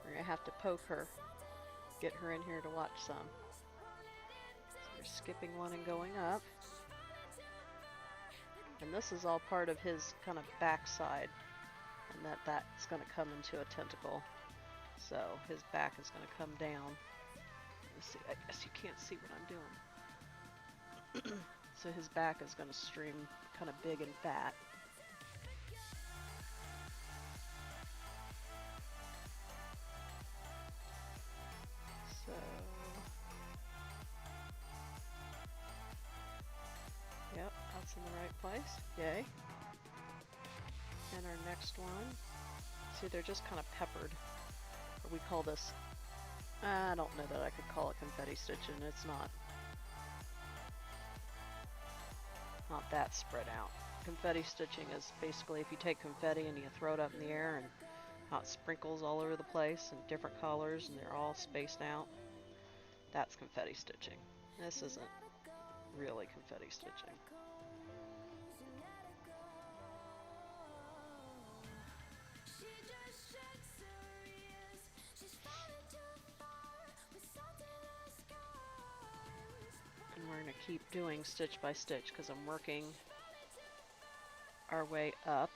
Speaker 1: We're gonna have to poke her. Get her in here to watch some. So we're skipping 1 and going up. And this is all part of his kind of backside. And that's going to come into a tentacle. So his back is going to come down. Let's see, I guess you can't see what I'm doing. So his back is going to stream kind of big and fat. So yep, that's in the right place. Yay. And our next one, see, they're just kind of peppered. Or we call this, I don't know that I could call it confetti stitching. It's not that spread out. Confetti stitching is basically if you take confetti and you throw it up in the air and how it sprinkles all over the place in different colors and they're all spaced out. That's confetti stitching. This isn't really confetti stitching. keep doing stitch by stitch because I'm working our way up.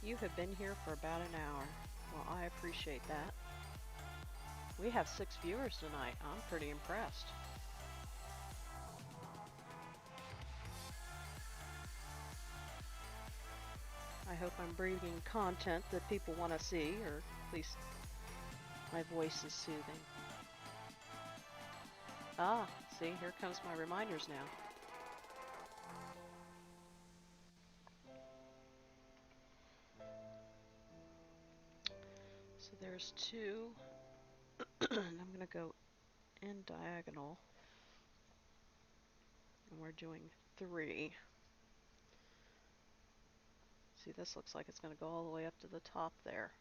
Speaker 1: You have been here for about an hour. Well, I appreciate that. We have 6 viewers tonight. I'm pretty impressed. I hope I'm bringing content that people want to see, or at least my voice is soothing. Ah, see, here comes my reminders now. So there's 2, and I'm going to go in diagonal, and we're doing 3. See, this looks like it's going to go all the way up to the top there.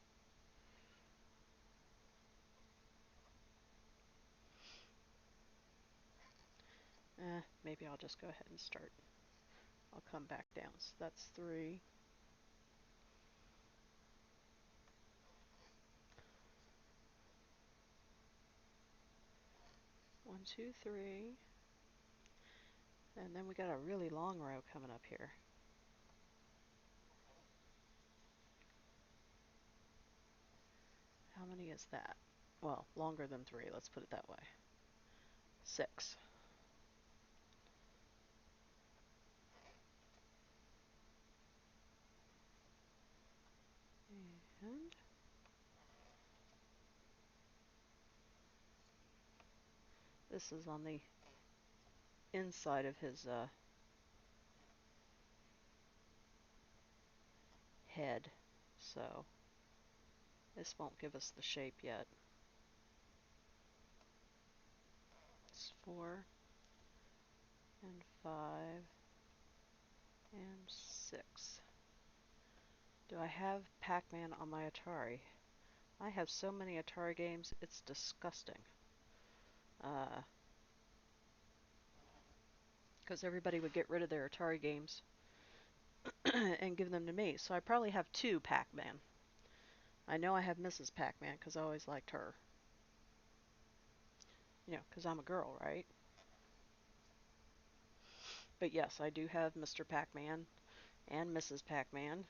Speaker 1: Maybe I'll just go ahead and start. I'll come back down. So that's 3. One, 2, 3. And then we got a really long row coming up here. How many is that? Well, longer than 3, let's put it that way. 6. And this is on the inside of his head, so this won't give us the shape yet. It's 4 and 5 and 6. Do I have Pac-Man on my Atari? I have so many Atari games, it's disgusting. Because everybody would get rid of their Atari games and give them to me. So I probably have 2 Pac-Man. I know I have Mrs. Pac-Man because I always liked her. You know, because I'm a girl, right? But yes, I do have Mr. Pac-Man and Mrs. Pac-Man.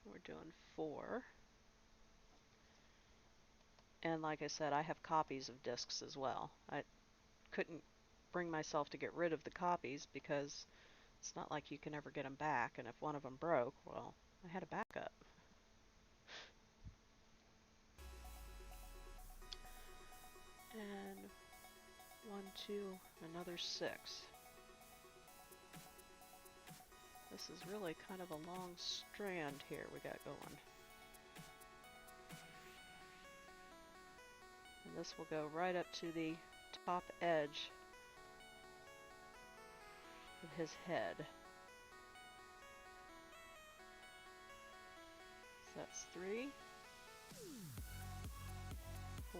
Speaker 1: We're doing 4. And like I said, I have copies of discs as well. I couldn't bring myself to get rid of the copies because it's not like you can ever get them back. And if one of them broke, well, I had a backup. And 1, 2, another 6. This is really kind of a long strand here we got going. And this will go right up to the top edge of his head. So that's 3,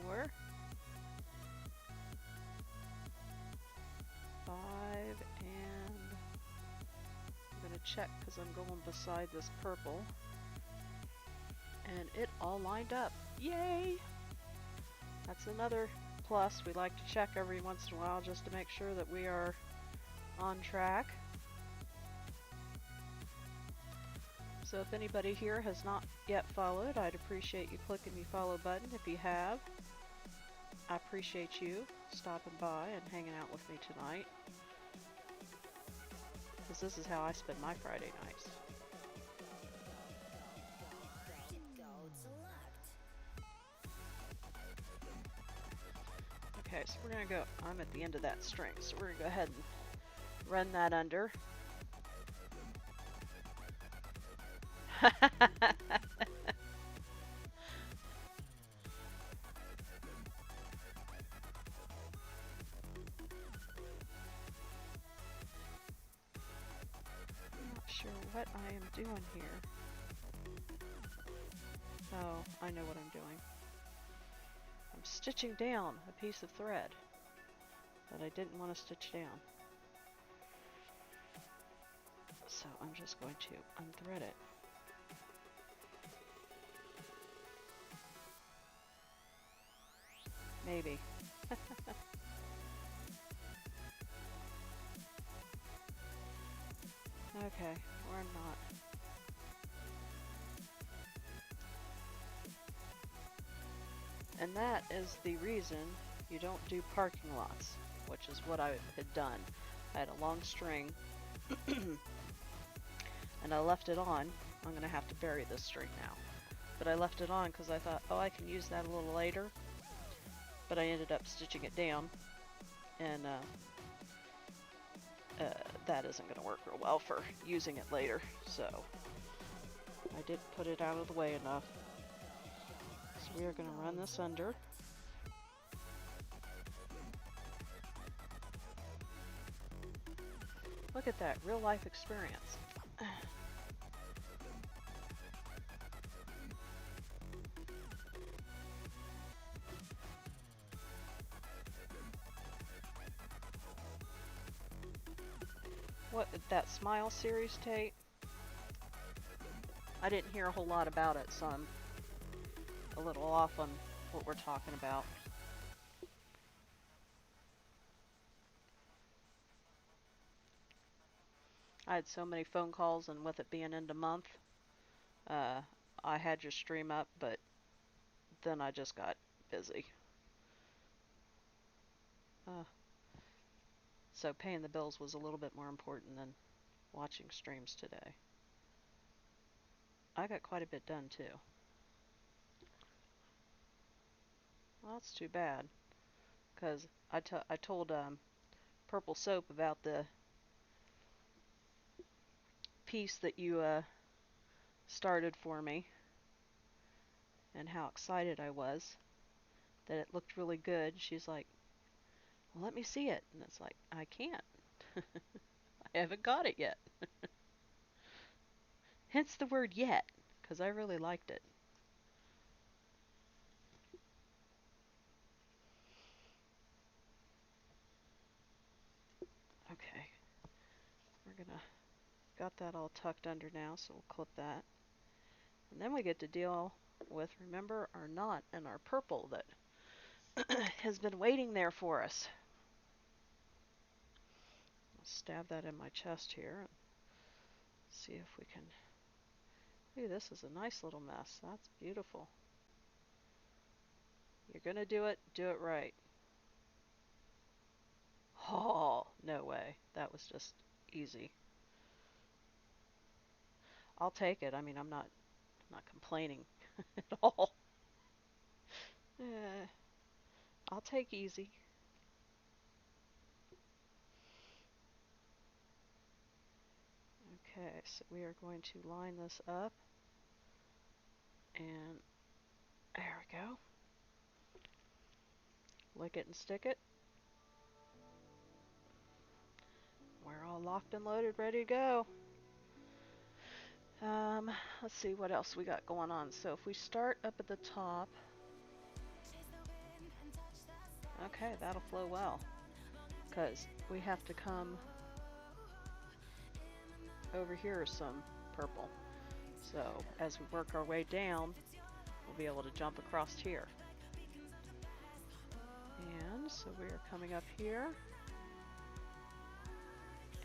Speaker 1: 4, 5, and I'm going to check because I'm going beside this purple. And it all lined up. Yay! That's another plus. We like to check every once in a while just to make sure that we are on track. So if anybody here has not yet followed, I'd appreciate you clicking the follow button. If you have, I appreciate you stopping by and hanging out with me tonight, because this is how I spend my Friday nights. Okay, so we're going to go, I'm at the end of that string, so we're going to go ahead and run that under. I'm not sure what I am doing here. Oh, I know what I'm doing. I'm stitching down a piece of thread that I didn't want to stitch down. So I'm just going to unthread it. Maybe. Okay, or not. And that is the reason you don't do parking lots, which is what I had done. I had a long string and I left it on. I'm going to have to bury this string now. But I left it on because I thought, oh, I can use that a little later. But I ended up stitching it down, and that isn't going to work real well for using it later. So I did put it out of the way enough. So we are going to run this under. Look at that, real life experience. What, that Smile series, Tate? I didn't hear a whole lot about it, so I'm a little off on what we're talking about. I had so many phone calls, and with it being end of month, I had your stream up, but then I just got busy. So paying the bills was a little bit more important than watching streams today. I got quite a bit done too. Well, that's too bad, because I told Purple Soap about the piece that you started for me and how excited I was that it looked really good. She's like, well, let me see it. And it's like, I can't. I haven't got it yet. Hence the word yet, because I really liked it. Okay, we're gonna got that all tucked under now, so we'll clip that. And then we get to deal with, remember, our knot and our purple that has been waiting there for us. I'll stab that in my chest here and see if we can. Ooh, this is a nice little mess. That's beautiful. You're gonna do it right. Oh, no way. That was just easy. I'll take it. I mean, I'm not complaining at all. I'll take easy. Okay, so we are going to line this up, and there we go. Lick it and stick it. We're all locked and loaded, ready to go. Let's see what else we got going on. So if we start up at the top, okay, that'll flow well, because we have to come over here some purple. So as we work our way down, we'll be able to jump across here. And so we are coming up here,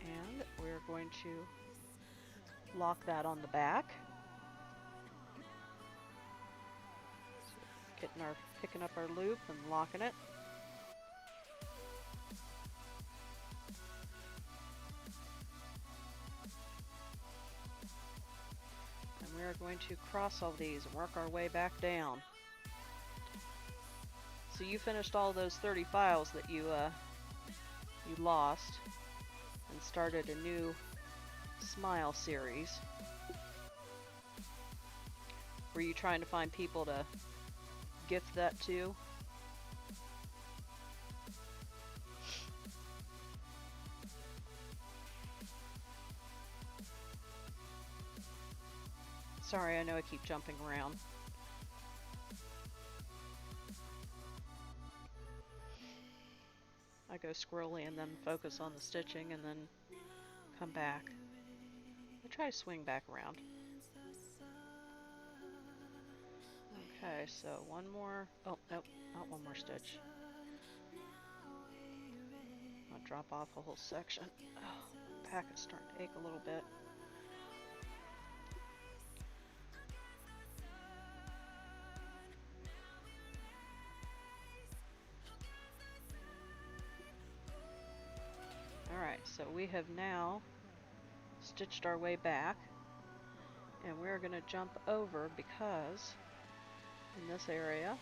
Speaker 1: and we're going to lock that on the back. So picking up our loop and locking it. And we are going to cross all these and work our way back down. So you finished all those 30 files that you lost and started a new Smile series. Were you trying to find people to gift that to? Sorry, I know I keep jumping around. I go squirrely and then focus on the stitching and then come back. I try to swing back around. Okay, so one more. Oh, nope, not one more stitch. I'll drop off a whole section. Oh, packet's starting to ache a little bit. Alright, so we have now stitched our way back, and we're going to jump over because in this area,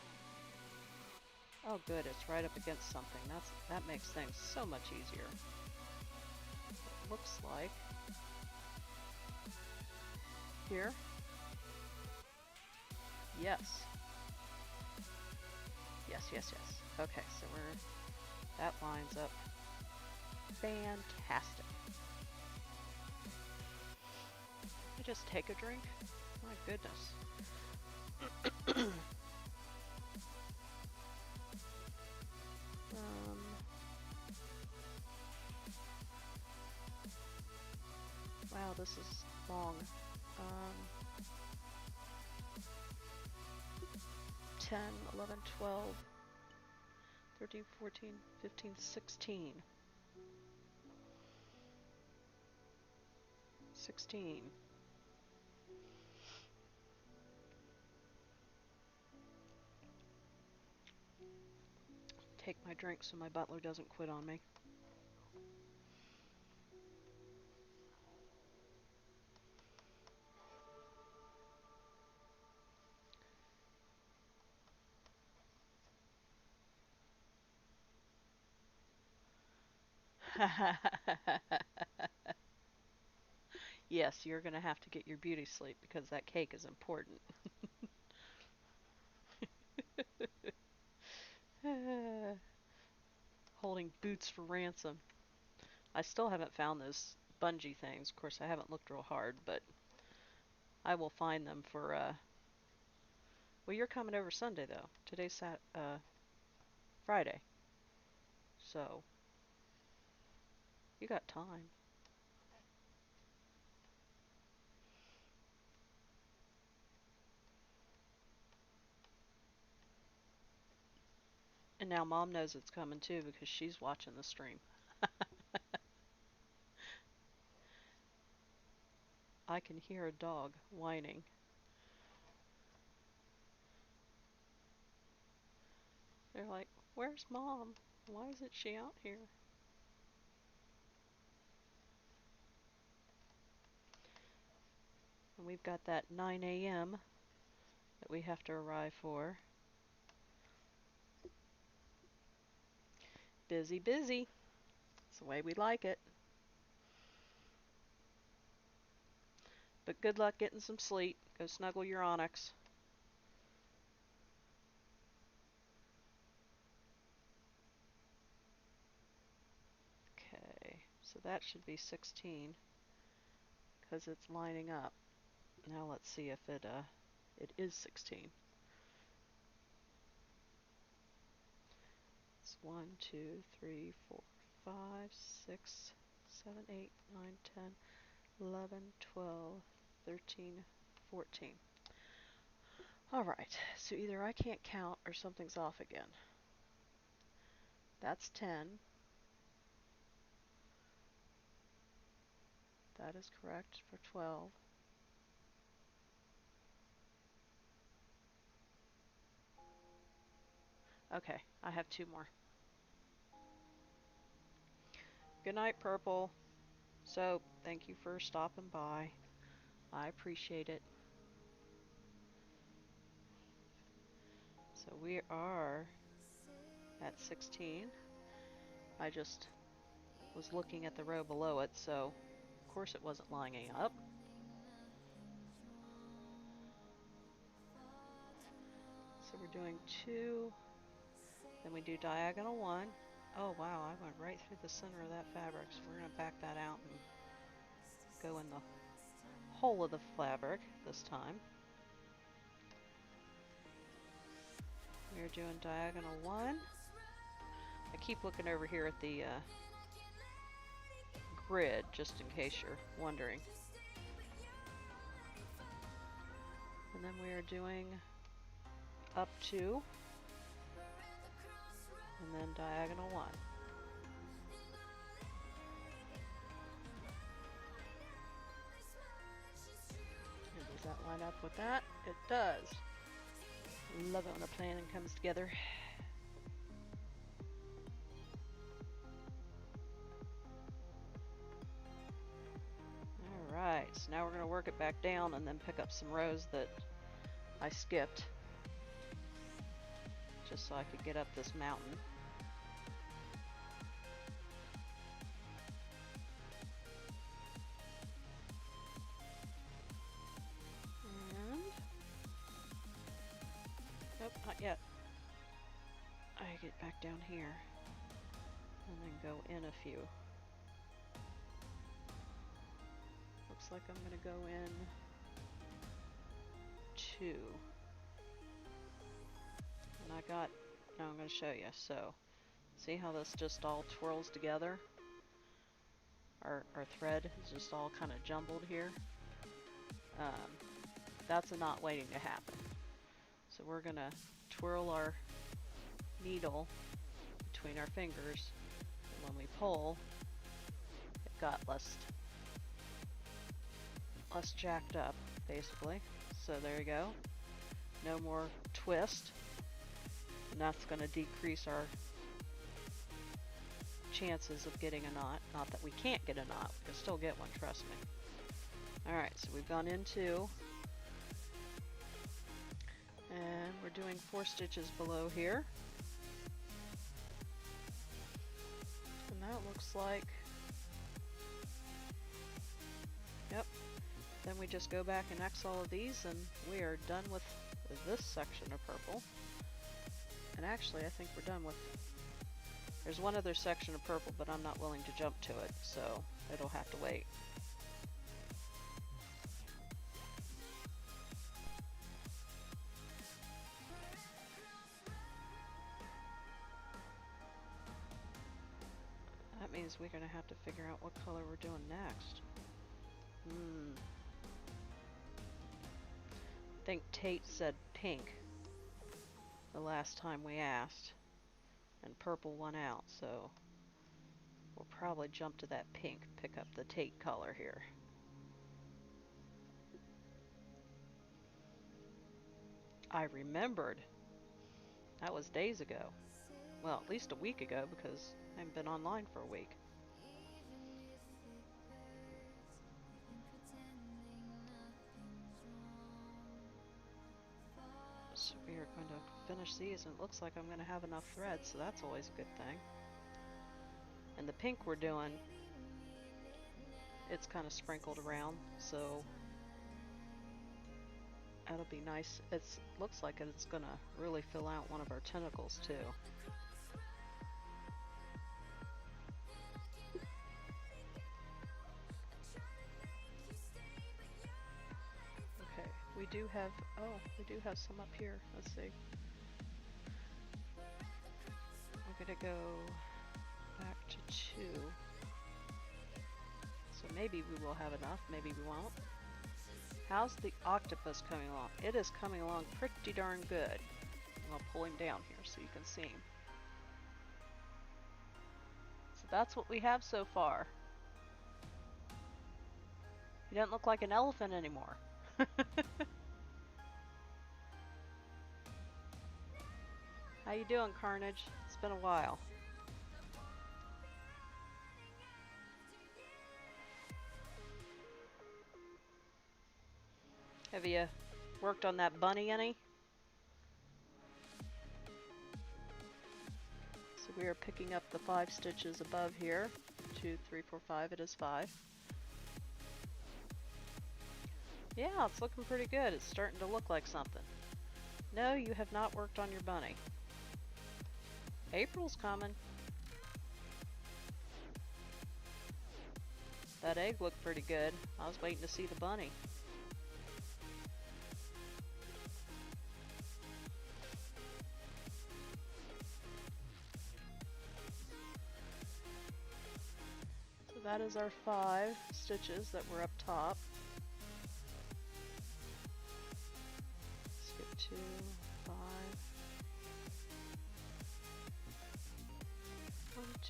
Speaker 1: oh good, it's right up against something. That makes things so much easier. It looks like here. Yes. Yes, yes, yes. Okay, so that lines up fantastic. I just take a drink? My goodness. Wow, this is long. 10, 11, 12, 13, 14, 15, 16. 16. Take my drink so my butler doesn't quit on me. Yes, you're going to have to get your beauty sleep because that cake is important. Holding boots for ransom. I still haven't found those bungee things. Of course, I haven't looked real hard, but I will find them for, well, you're coming over Sunday, though. Today's Friday. So, you got time. And now Mom knows it's coming, too, because she's watching the stream. I can hear a dog whining. They're like, where's Mom? Why isn't she out here? And we've got that 9 a.m. that we have to arrive for. Busy, busy. It's the way we like it. But good luck getting some sleep. Go snuggle your onyx. Okay, so that should be 16 because it's lining up. Now let's see if it is 16. It's 1, 2, 3, 4, 5, 6, 7, 8, 9, 10, 11, 12, 13, 14. Alright, so either I can't count or something's off again. That's 10. That is correct for 12. Okay, I have 2 more. Good night, Purple. So, thank you for stopping by. I appreciate it. So we are at 16. I just was looking at the row below it, so of course it wasn't lining up. So we're doing 2, then we do diagonal 1. Oh wow, I went right through the center of that fabric, so we're going to back that out and go in the hole of the fabric this time. We're doing diagonal 1. I keep looking over here at the grid, just in case you're wondering. And then we are doing up 2, and then diagonal 1. And does that line up with that? It does. Love it when a plan comes together. Alright, so now we're going to work it back down and then pick up some rows that I skipped, just so I could get up this mountain. And nope, not yet. I get back down here and then go in a few. Looks like I'm going to go in 2. And now I'm going to show you. So, see how this just all twirls together? Our thread is just all kind of jumbled here. That's a knot waiting to happen. So we're going to twirl our needle between our fingers, and when we pull, it got less jacked up, basically. So there you go. No more twist, and that's going to decrease our chances of getting a knot. Not that we can't get a knot, we can still get one, trust me. Alright, so we've gone into, and we're doing 4 stitches below here. And that looks like, yep. Then we just go back and X all of these, and we are done with this section of purple. And actually, I think we're done with, there's one other section of purple, but I'm not willing to jump to it, so it'll have to wait. That means we're going to have to figure out what color we're doing next. I think Tate said pink the last time we asked, and purple won out, so we'll probably jump to that pink, pick up the Tate color here. I remembered. That was days ago. Well, at least a week ago, because I haven't been online for a week. So we are going to finish these, and it looks like I'm going to have enough thread, so that's always a good thing. And the pink we're doing, it's kind of sprinkled around, so that'll be nice. It looks like it's going to really fill out one of our tentacles too. Okay, we do have some up here. Let's see. We're going to go back to 2. So maybe we will have enough, maybe we won't. How's the octopus coming along? It is coming along pretty darn good. I'll pull him down here so you can see him. So that's what we have so far. He doesn't look like an elephant anymore. How you doing, Carnage? It's been a while. Have you worked on that bunny any? So we are picking up the 5 stitches above here. 2, 3, 4, 5. It is 5. Yeah, it's looking pretty good. It's starting to look like something. No, you have not worked on your bunny. April's coming. That egg looked pretty good. I was waiting to see the bunny. So that is our 5 stitches that were up top. Skip 2, 5.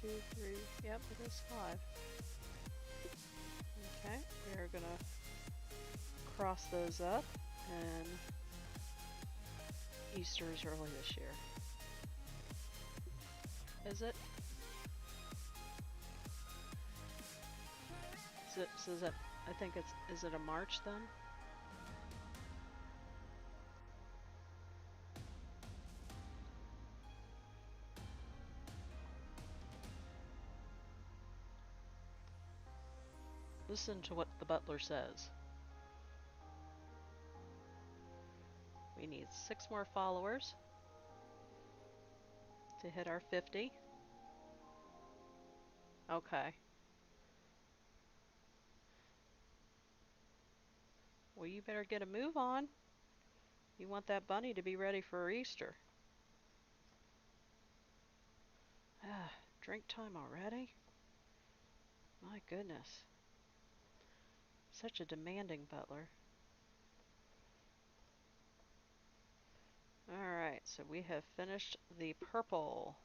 Speaker 1: 2, 3. Yep, it is 5. Okay, we are gonna cross those up, and Easter is early this year. Is it? Is it, I think it's, is it a March then? Listen to what the butler says. We need 6 more followers to hit our 50. Okay. Well, you better get a move on. You want that bunny to be ready for Easter. Ah, drink time already? My goodness. Such a demanding butler. Alright, so we have finished the purple.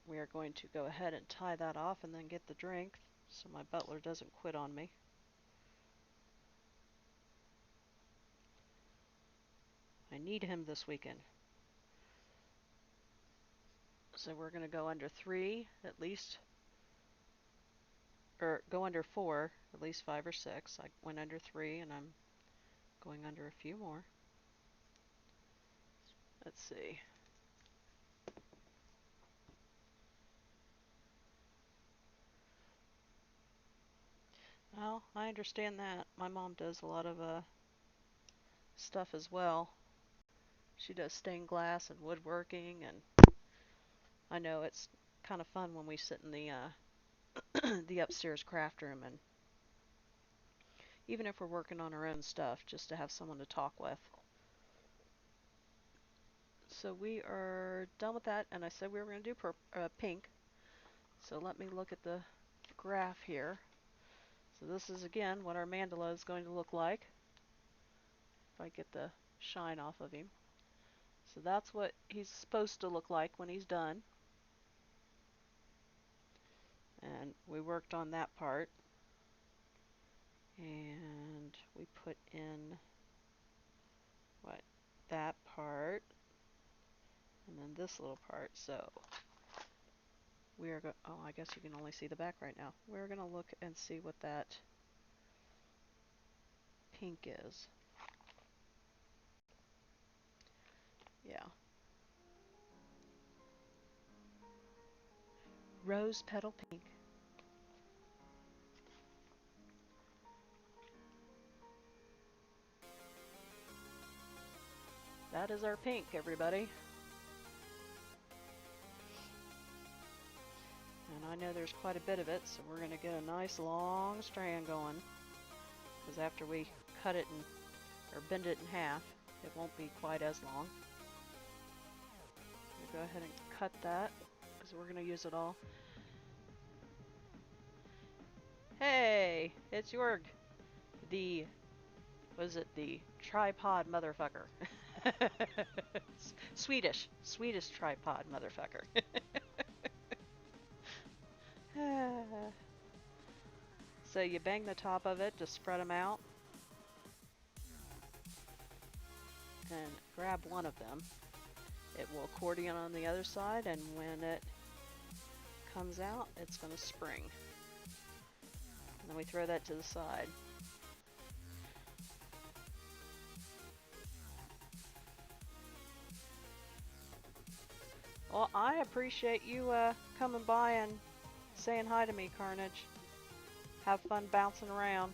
Speaker 1: We are going to go ahead and tie that off and then get the drink so my butler doesn't quit on me. I need him this weekend. So we're going to go under 3 at least, or go under 4, at least 5 or 6. I went under 3 and I'm going under a few more. Let's see. Well, I understand that. My mom does a lot of stuff as well. She does stained glass and woodworking, and I know it's kind of fun when we sit in the the upstairs craft room, and even if we're working on our own stuff, just to have someone to talk with. So we are done with that, and I said we were going to do pink. So let me look at the graph here. So this is again what our mandala is going to look like if I get the shine off of him. So that's what he's supposed to look like when he's done. And we worked on that part. And we put in that part, and then this little part. So we are oh, I guess you can only see the back right now. We're going to look and see what that pink is. Yeah. Rose petal pink. That is our pink, everybody. And I know there's quite a bit of it, so we're going to get a nice long strand going. Because after we cut it or bend it in half, it won't be quite as long. Go ahead and cut that, because we're going to use it all. Hey, it's Jorg. Was it the tripod motherfucker? Swedish tripod motherfucker. So you bang the top of it to spread them out. And grab one of them. It will accordion on the other side, and when it comes out, it's going to spring. And then we throw that to the side. Well, I appreciate you coming by and saying hi to me, Carnage. Have fun bouncing around.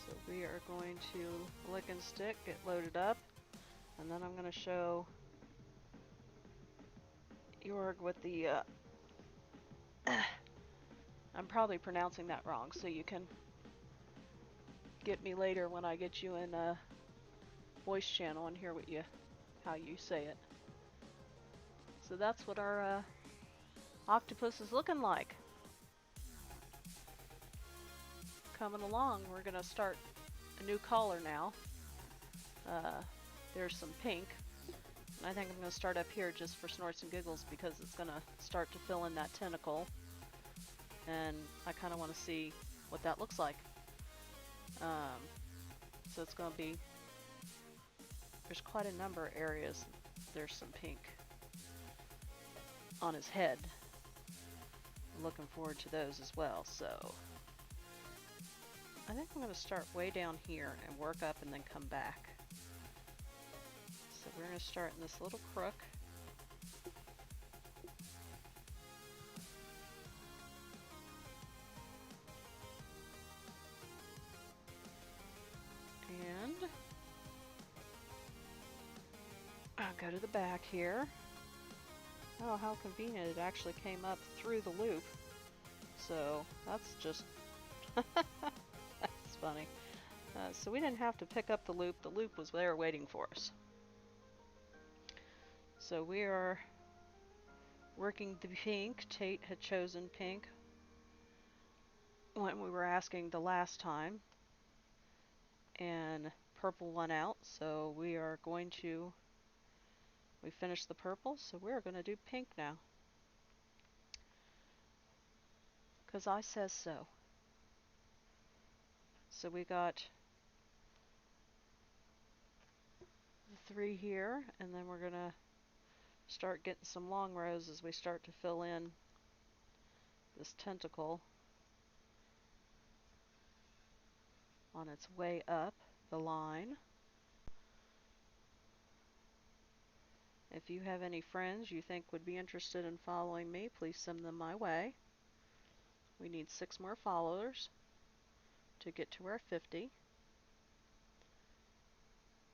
Speaker 1: So we are going to lick and stick, get loaded up, and then I'm going to show Jorg with the I'm probably pronouncing that wrong, so you can get me later when I get you in a voice channel and hear how you say it. So that's what our octopus is looking like. coming along. We're going to start a new color now. There's some pink. And I think I'm going to start up here just for snorts and giggles because it's going to start to fill in that tentacle. And I kind of want to see what that looks like. So it's going to be, there's quite a number of areas. There's some pink on his head. I'm looking forward to those as well. So I think I'm going to start way down here and work up and then come back. So we're going to start in this little crook. And I'll go to the back here. Oh, how convenient, it actually came up through the loop. So that's just, that's funny. So we didn't have to pick up the loop was there waiting for us. So we are working the pink. Tate had chosen pink when we were asking the last time. And purple won out, so we finished the purple, so we're going to do pink now. Because I says so. So we got the 3 here, and then we're going to start getting some long rows as we start to fill in this tentacle on its way up the line. If you have any friends you think would be interested in following me, please send them my way. We need 6 more followers to get to our 50.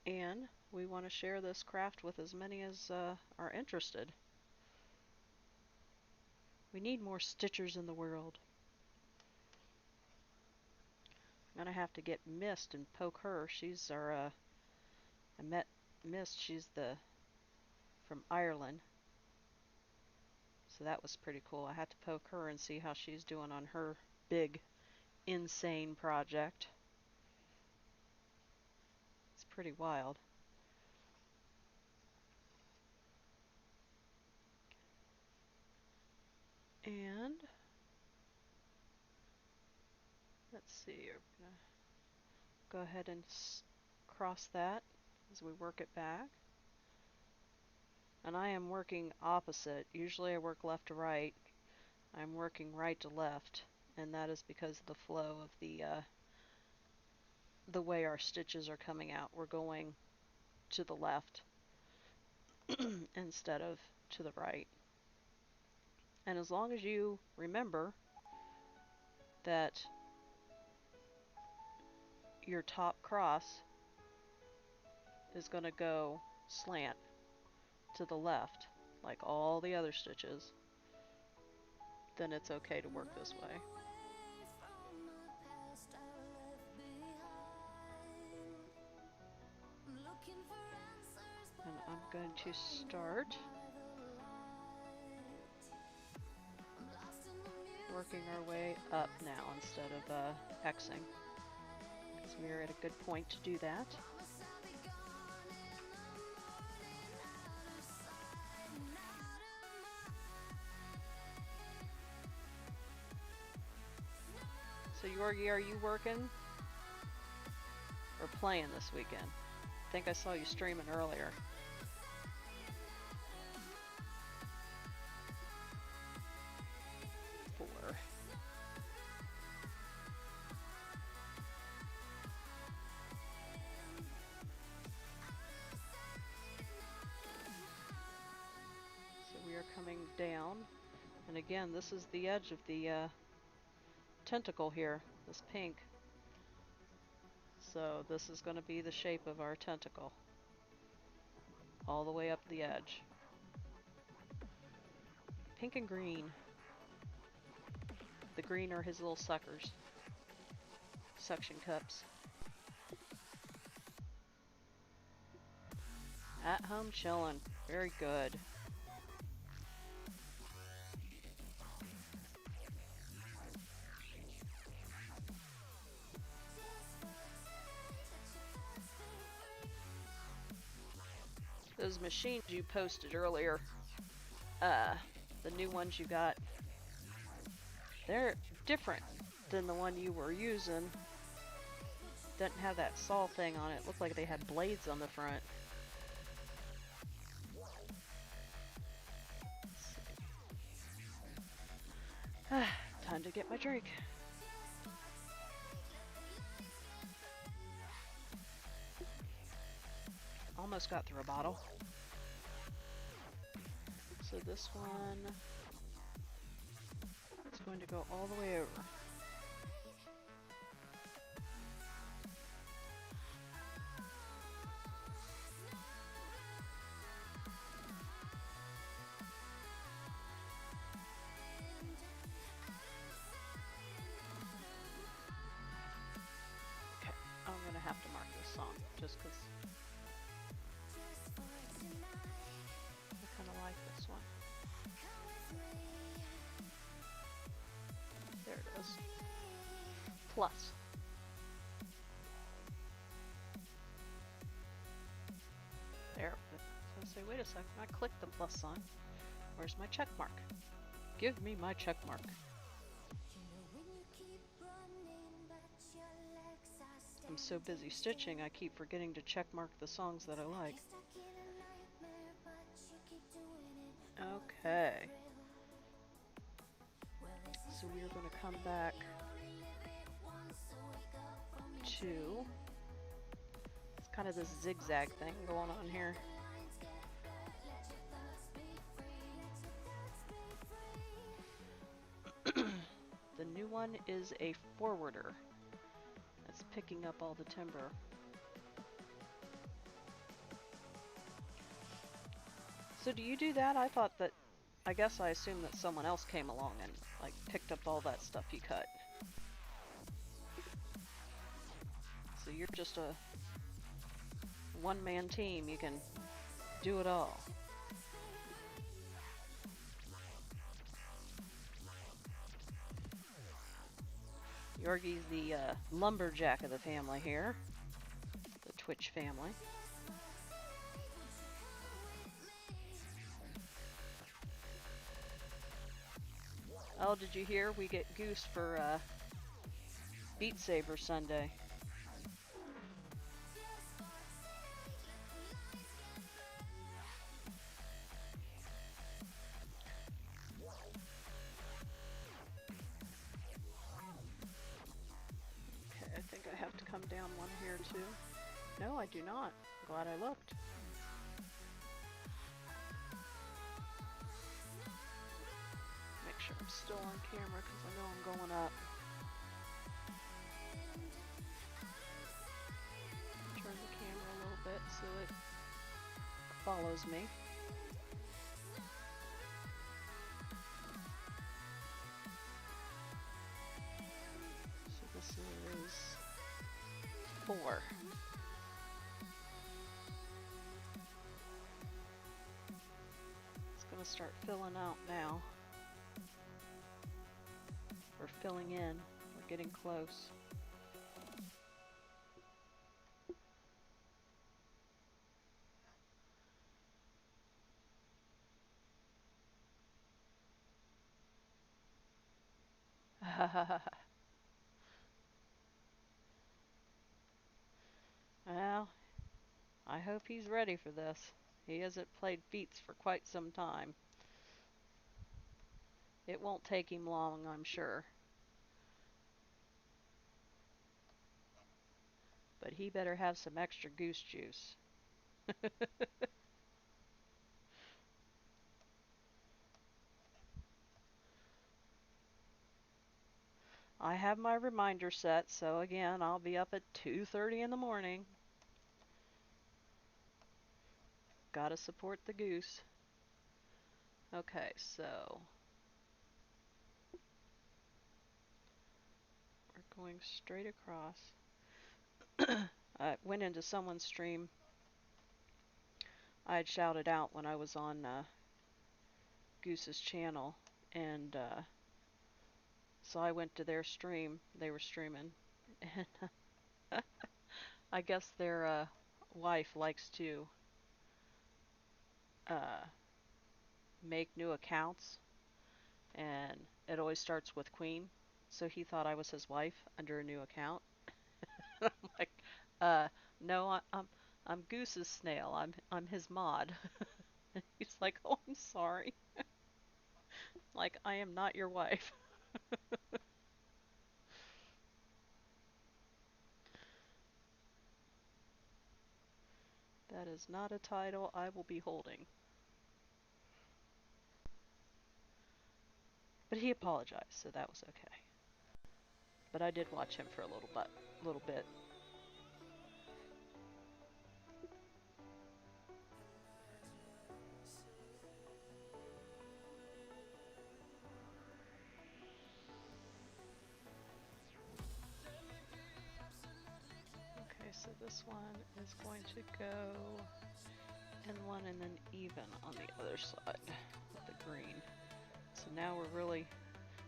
Speaker 1: And we want to share this craft with as many as are interested. We need more Stitchers in the world. I'm going to have to get Mist and poke her. She's our, I met Mist, she's from Ireland. So that was pretty cool. I had to poke her and see how she's doing on her big, insane project. It's pretty wild. And let's see, we're going to go ahead and cross that as we work it back. And I am working opposite. Usually I work left to right. I'm working right to left, and that is because of the flow of the way our stitches are coming out. We're going to the left instead of to the right. And as long as you remember that your top cross is going to go slant to the left, like all the other stitches, then it's okay to work this way. And I'm going to start working our way up now instead of Xing, because we are at a good point to do that. So Yorgi, are you working or playing this weekend? I think I saw you streaming earlier. So we are coming down, and again, this is the edge of the tentacle here, this pink. So this is going to be the shape of our tentacle, all the way up the edge. Pink and green. The green are his little suckers, suction cups. At home chillin', very good. Those machines you posted earlier, uh, the new ones you got, they're different than the one you were using. Didn't have that saw thing on it. Looked like they had blades on the front. Time to get my drink. Almost got through a bottle. So this one is going to go all the way over. Okay, I'm gonna have to mark this song just because I kind of like this one. There it is. Plus. There. So I say, wait a second, I clicked the plus sign. Where's my check mark? Give me my check mark. I'm so busy stitching, I keep forgetting to check mark the songs that I like. Okay. So we are going to come back to, it's kind of this zigzag thing going on here. The new one is a forwarder. That's picking up all the timber. So do you do that? I guess I assumed that someone else came along and like picked up all that stuff you cut. So you're just a one-man team. You can do it all. Yorgie's the lumberjack of the family here. The Twitch family. Oh, did you hear? We get Goose for Beat Saber Sunday. Okay, I think I have to come down one here too. No, I do not. Glad I looked. Make sure I'm still on camera because I know I'm going up. Turn the camera a little bit so it follows me. So this is 4. It's going to start filling out now. We're filling in. We're getting close. Well, I hope he's ready for this. He hasn't played beats for quite some time. It won't take him long, I'm sure. But he better have some extra goose juice. I have my reminder set, so again, I'll be up at 2:30 in the morning. Gotta support the goose. Okay, so we're going straight across. I went into someone's stream. I had shouted out when I was on Goose's channel, and so I went to their stream. They were streaming, and I guess their wife likes to uh, make new accounts, and it always starts with Queen. So he thought I was his wife under a new account. I'm like, uh, no, I'm Goose's snail. I'm his mod. And he's like, oh, I'm sorry. Like, I am not your wife. That is not a title I will be holding. But he apologized, so that was okay. But I did watch him for a little bit. Okay, so this one is going to go in one and then even on the other side with the green. So now we're really,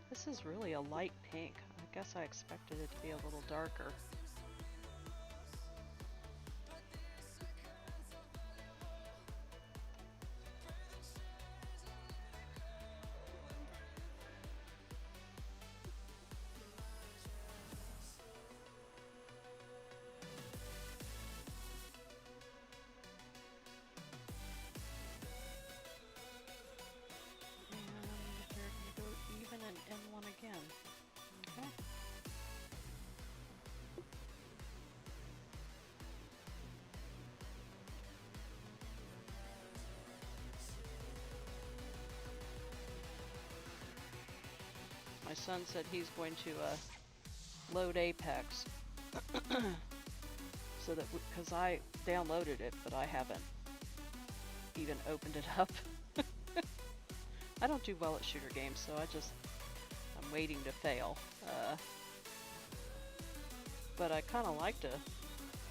Speaker 1: this is really a light pink. I guess I expected it to be a little darker. And we're going to go even and end one again. Okay. My son said he's going to load Apex so that because I downloaded it, but I haven't even opened it up. I don't do well at shooter games, so I'm waiting to fail. But I kind of like to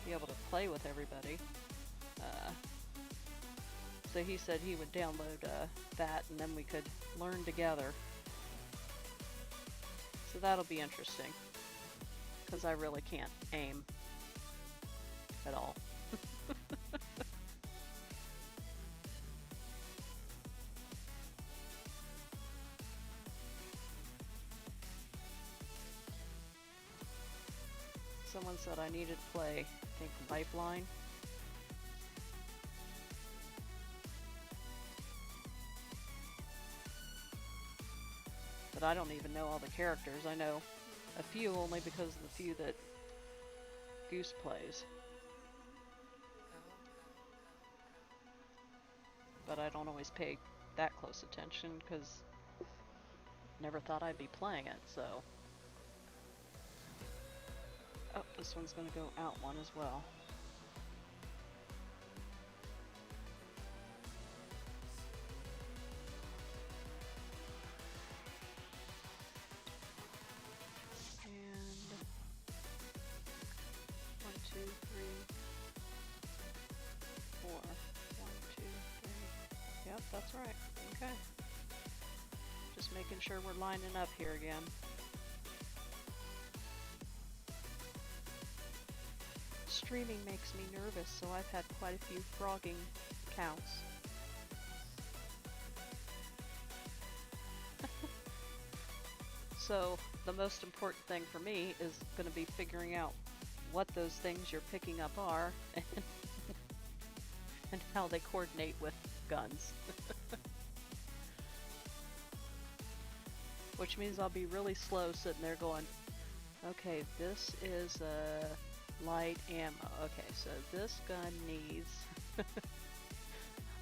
Speaker 1: be able to play with everybody. So he said he would download that, and then we could learn together. So that'll be interesting, because I really can't aim at all. Someone said I needed to play, I think, Lifeline. But I don't even know all the characters. I know a few only because of the few that Goose plays. But I don't always pay that close attention because never thought I'd be playing it, so. Oh, this one's gonna go out one as well. And 1, 2, 3, 4. 1, 2, 3. Yep, that's right. Okay. Just making sure we're lining up here again. Streaming makes me nervous, so I've had quite a few frogging counts. So the most important thing for me is going to be figuring out what those things you're picking up are and how they coordinate with guns. Which means I'll be really slow sitting there going, okay, this is light ammo. Okay, so this gun needs...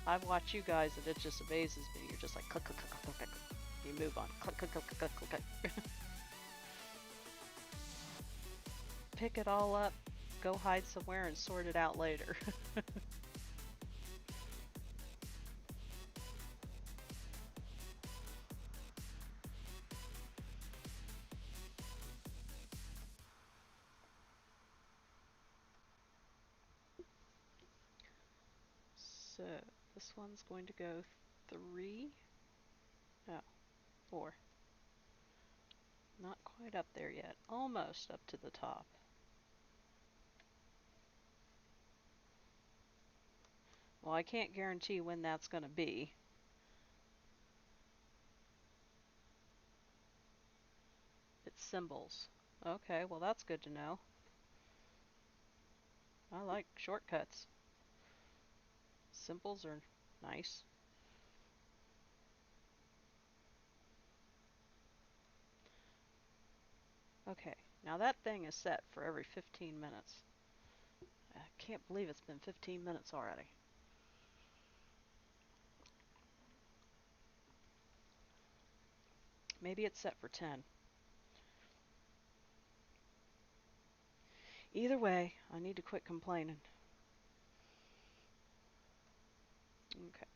Speaker 1: I watch you guys and it just amazes me. You're just like click, click, click, click, click. You move on. Click, click, click, click, click, click. Pick it all up, go hide somewhere and sort it out later. So this one's going to go 3, no, 4. Not quite up there yet, almost up to the top. Well, I can't guarantee when that's going to be. It's symbols. Okay, well that's good to know. I like shortcuts. Symbols are nice. Okay, now that thing is set for every 15 minutes. I can't believe it's been 15 minutes already. Maybe it's set for 10. Either way, I need to quit complaining. Okay.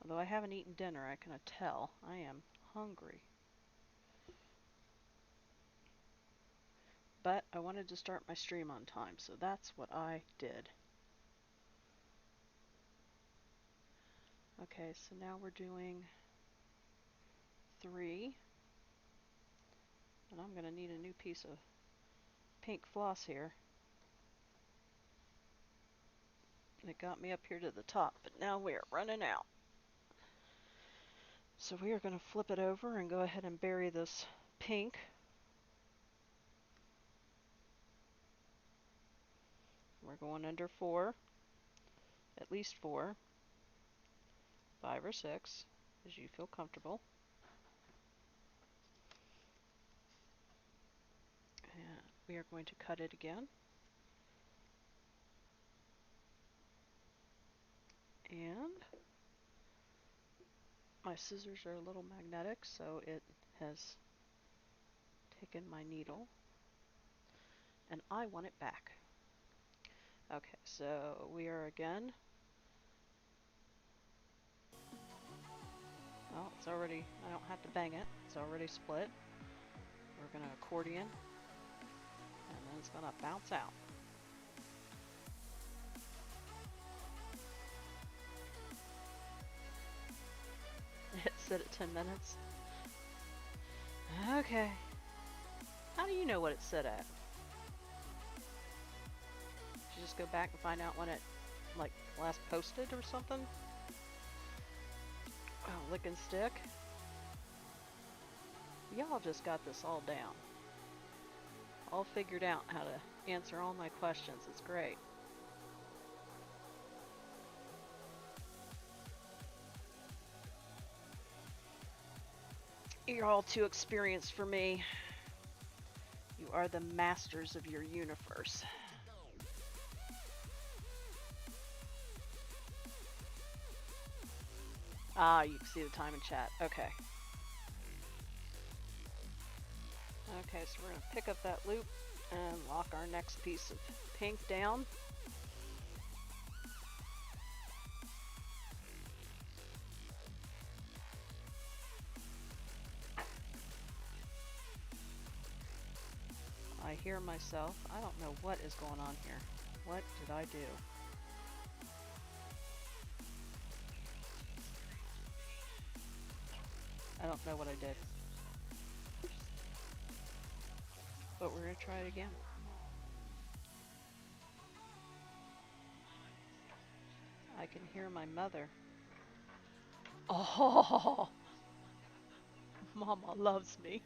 Speaker 1: Although I haven't eaten dinner, I can tell I am hungry. But I wanted to start my stream on time, so that's what I did. Okay, so now we're doing 3. And I'm going to need a new piece of pink floss here. It got me up here to the top, but now we're running out. So we are going to flip it over and go ahead and bury this pink. We're going under 4, at least 4, 5 or 6, as you feel comfortable. And we are going to cut it again. And my scissors are a little magnetic, so it has taken my needle, and I want it back. Okay, so we are again. Well, it's already, I don't have to bang it, it's already split. We're going to accordion, and then it's going to bounce out. It's set at 10 minutes. Okay. How do you know what it's set at? Did you just go back and find out when it, like, last posted or something? Oh, lick and stick. Y'all just got this all down. All figured out how to answer all my questions. It's great. You're all too experienced for me. You are the masters of your universe. Ah, you can see the time in chat. Okay. Okay, so we're going to pick up that loop and lock our next piece of pink down. I hear myself. I don't know what is going on here. What did I do? I don't know what I did. But we're going to try it again. I can hear my mother. Oh, Mama loves me.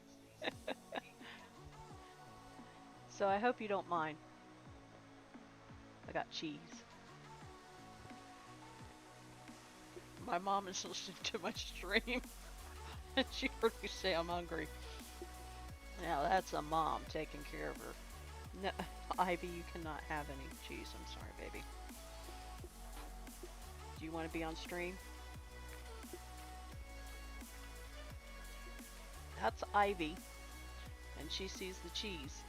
Speaker 1: So I hope you don't mind. I got cheese. My mom is listening to my stream. And she heard me say I'm hungry. Now that's a mom taking care of her. No, Ivy, you cannot have any cheese. I'm sorry, baby. Do you want to be on stream? That's Ivy. And she sees the cheese.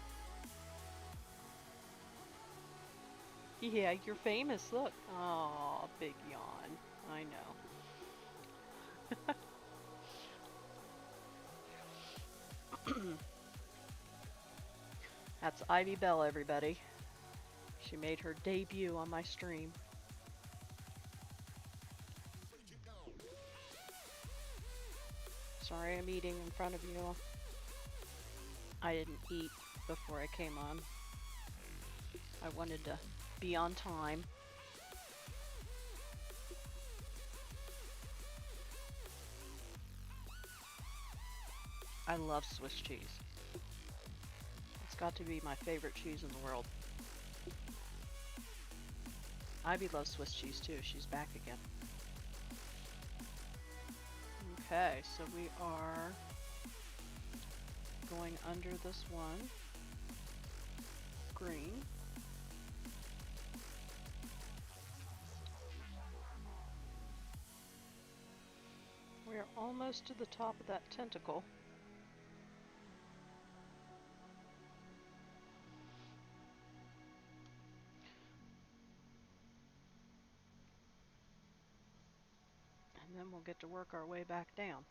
Speaker 1: Yeah, you're famous. Look. Aw, big yawn. I know. That's Ivy Bell, everybody. She made her debut on my stream. Sorry I'm eating in front of you. I didn't eat before I came on. I wanted to be on time. I love Swiss cheese. It's got to be my favorite cheese in the world. Ivy loves Swiss cheese too. She's back again. Okay, so we are going under this one. Green. We are almost to the top of that tentacle. And then we'll get to work our way back down.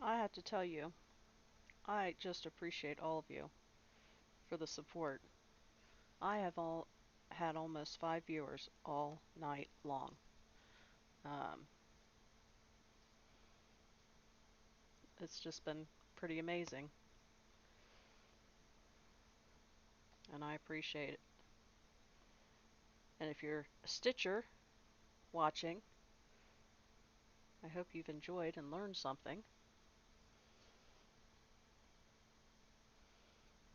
Speaker 1: I have to tell you, I just appreciate all of you for the support. I have had almost 5 viewers all night long. Um, it's just been pretty amazing, and I appreciate it. And if you're a Stitcher watching, I hope you've enjoyed and learned something.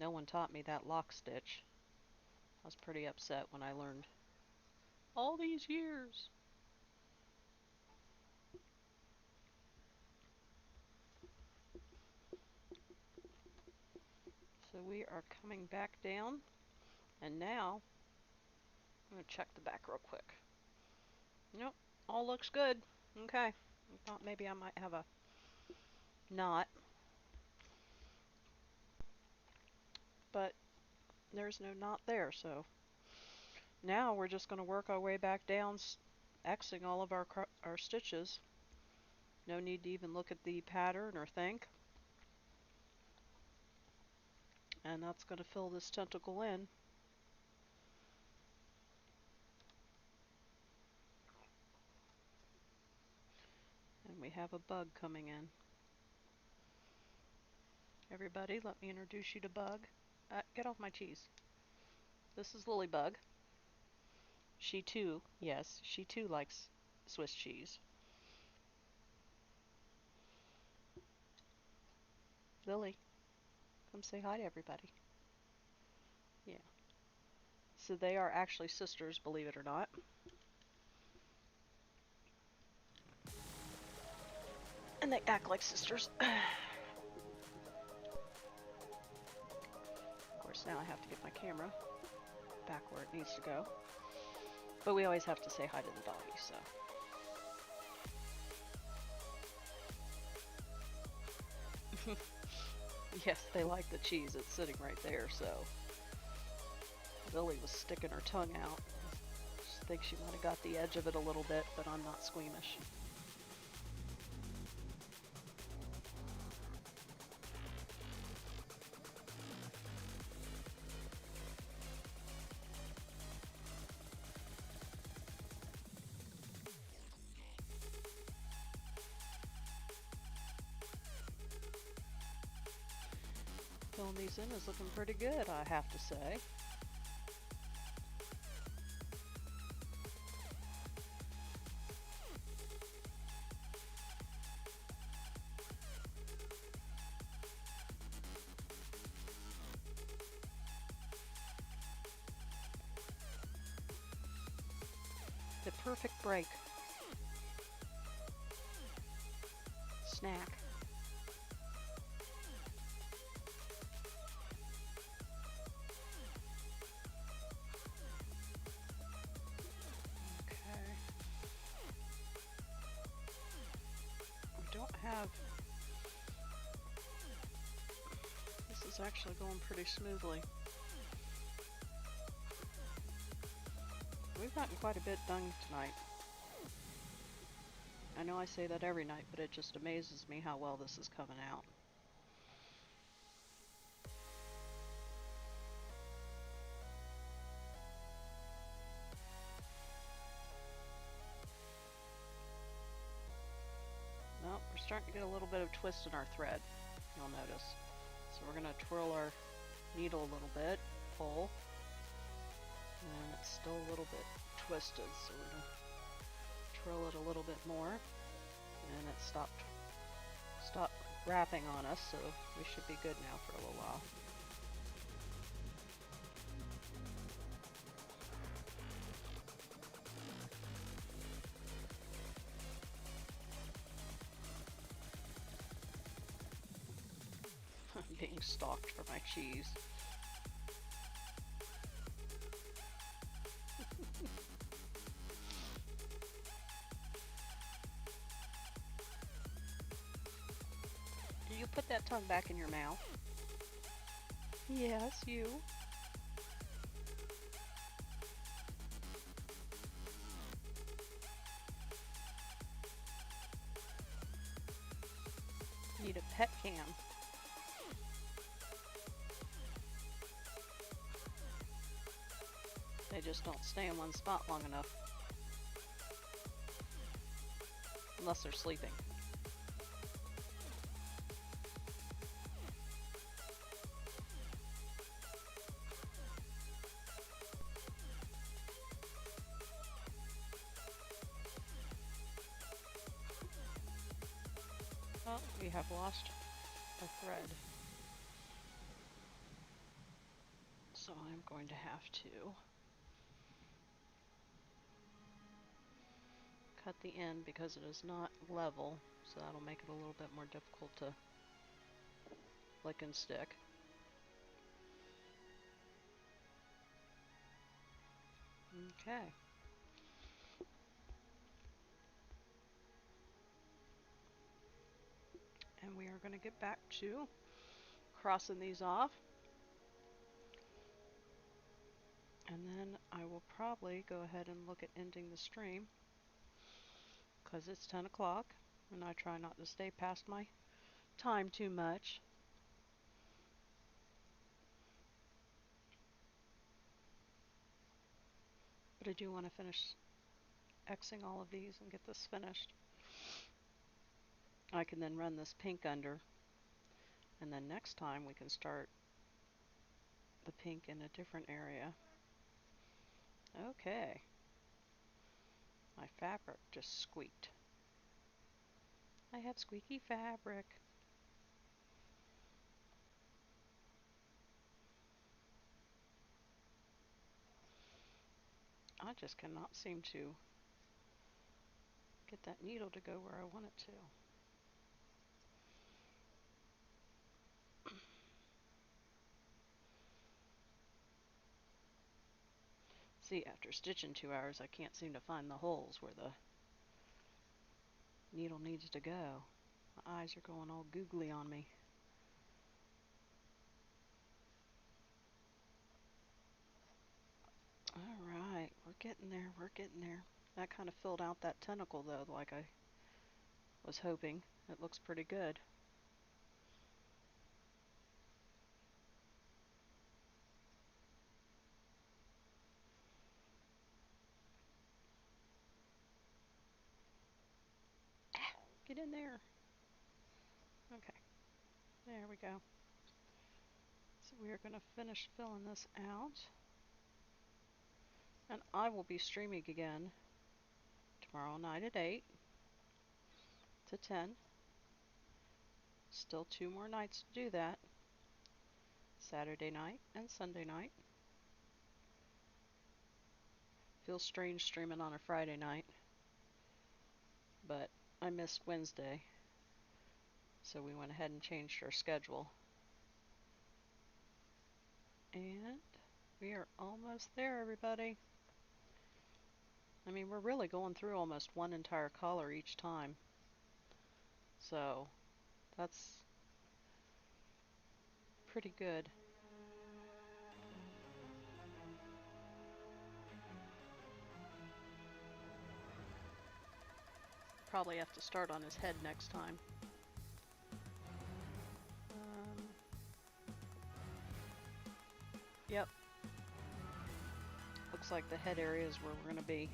Speaker 1: No one taught me that lock stitch. I was pretty upset when I learned all these years. So we are coming back down, and now I'm going to check the back real quick. Nope, all looks good. Okay, I thought maybe I might have a knot, but there's no knot there, so now we're just going to work our way back down, Xing all of our stitches. No need to even look at the pattern or think. And that's going to fill this tentacle in. And we have a bug coming in. Everybody, let me introduce you to Bug. Get off my cheese. This is Lilybug. She too, yes, she too likes Swiss cheese. Lily, come say hi to everybody. Yeah. So they are actually sisters, believe it or not. And they act like sisters. Of course, now I have to get my camera back where it needs to go. But we always have to say hi to the doggies, so. Yes, they like the cheese. It's sitting right there, so. Lily was sticking her tongue out. I think she might have got the edge of it a little bit, but I'm not squeamish. Filling these in is looking pretty good, I have to say. The perfect break. Snack. This is actually going pretty smoothly. We've gotten quite a bit done tonight. I know I say that every night, but it just amazes me how well this is coming out. We're starting to get a little bit of twist in our thread, you'll notice. So we're going to twirl our needle a little bit, pull, and it's still a little bit twisted, so we're going to twirl it a little bit more, and it stopped wrapping on us, so we should be good now for a little while. I'm being stalked for my cheese. Do you put that tongue back in your mouth? Yes, you. Need a pet cam. They just don't stay in one spot long enough. Unless they're sleeping. Oh, we have lost a thread. So I'm going to have to cut the end because it is not level, so that'll make it a little bit more difficult to lick and stick. Okay. And we are going to get back to crossing these off. And then I will probably go ahead and look at ending the stream because it's 10 o'clock and I try not to stay past my time too much. But I do want to finish Xing all of these and get this finished. I can then run this pink under, and then next time we can start the pink in a different area. Okay. My fabric just squeaked. I have squeaky fabric. I just cannot seem to get that needle to go where I want it to. See, after stitching 2 hours, I can't seem to find the holes where the needle needs to go. My eyes are going all googly on me. Alright, we're getting there, we're getting there. That kind of filled out that tentacle though, like I was hoping. It looks pretty good. Get in there. Okay, there we go. So we are going to finish filling this out. And I will be streaming again tomorrow night at 8 to 10. Still 2 more nights to do that. Saturday night and Sunday night. Feels strange streaming on a Friday night, but I missed Wednesday, so we went ahead and changed our schedule. And we are almost there, everybody. I mean, we're really going through almost one entire collar each time. So that's pretty good. Probably have to start on his head next time. Yep. Looks like the head area is where we're going to be.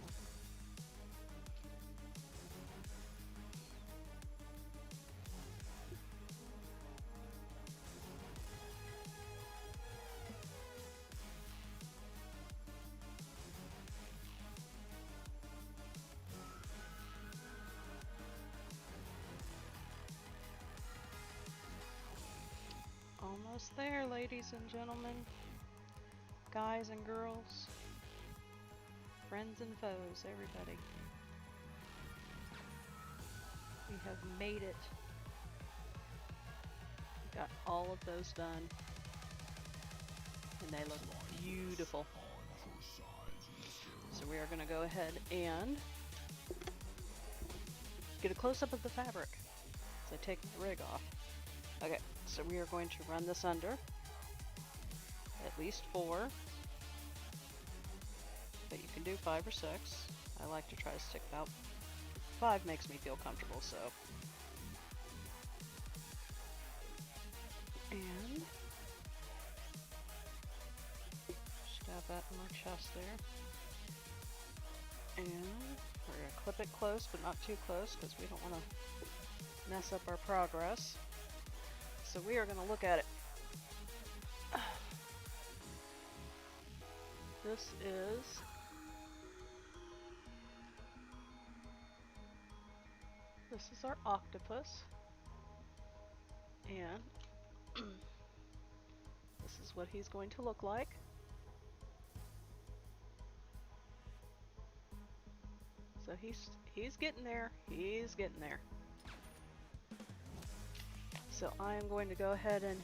Speaker 1: almost there, ladies and gentlemen, guys and girls, friends and foes, everybody. We have made it. Got all of those done, and they look beautiful. So we are going to go ahead and get a close-up of the fabric as I take the rig off. Okay, so we are going to run this under at least 4, but you can do 5 or 6. I like to try to stick about 5, makes me feel comfortable, so. And stab that in my chest there. And we're going to clip it close, but not too close, because we don't want to mess up our progress. So we are going to look at it. This is our octopus, and this is what he's going to look like. So he's getting there. He's getting there. So I am going to go ahead and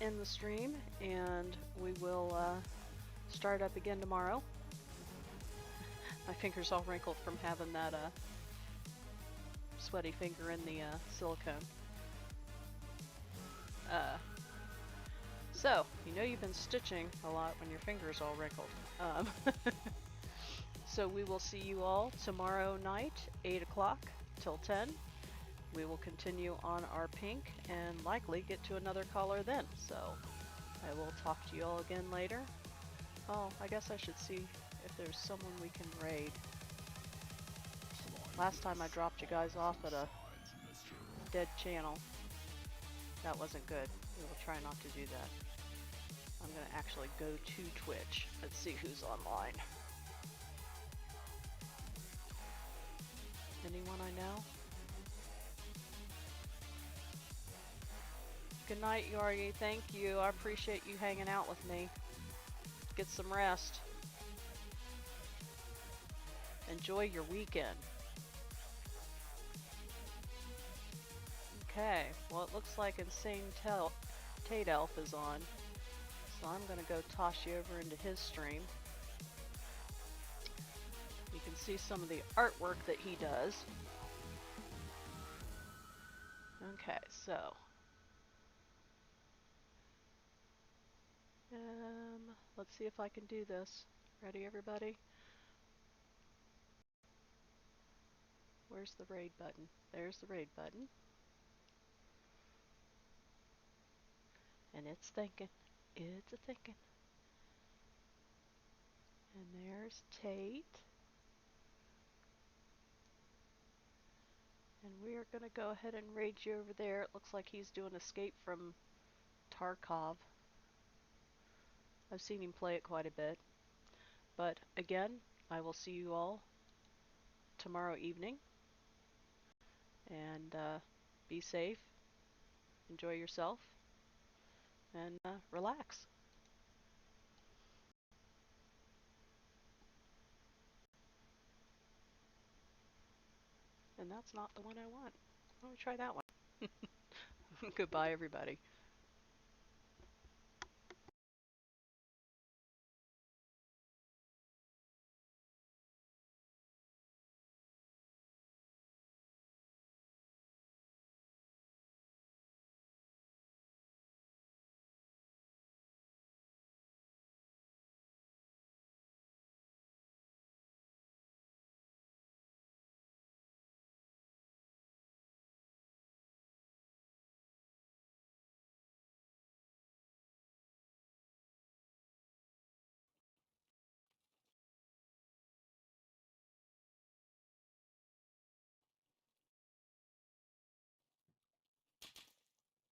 Speaker 1: end the stream, and we will start up again tomorrow. My finger's all wrinkled from having that sweaty finger in the silicone. So, you know you've been stitching a lot when your finger's all wrinkled. So we will see you all tomorrow night, 8 o'clock till 10. We will continue on our pink and likely get to another color then. So I will talk to you all again later. Oh, I guess I should see if there's someone we can raid. Last time I dropped you guys off at a dead channel. That wasn't good. We will try not to do that. I'm going to actually go to Twitch and see who's online. Anyone I know? Good night, Yorgi. Thank you. I appreciate you hanging out with me. Get some rest. Enjoy your weekend. Okay, well it looks like Insane Tate Elf is on. So I'm going to go toss you over into his stream. You can see some of the artwork that he does. Okay, so. Let's see if I can do this. Ready, everybody? Where's the raid button? There's the raid button. And it's thinking. It's a thinking. And there's Tate. And we are going to go ahead and raid you over there. It looks like he's doing Escape from Tarkov. I've seen him play it quite a bit. But again, I will see you all tomorrow evening. And be safe. Enjoy yourself. And relax. And that's not the one I want. Let me try that one. Goodbye, everybody.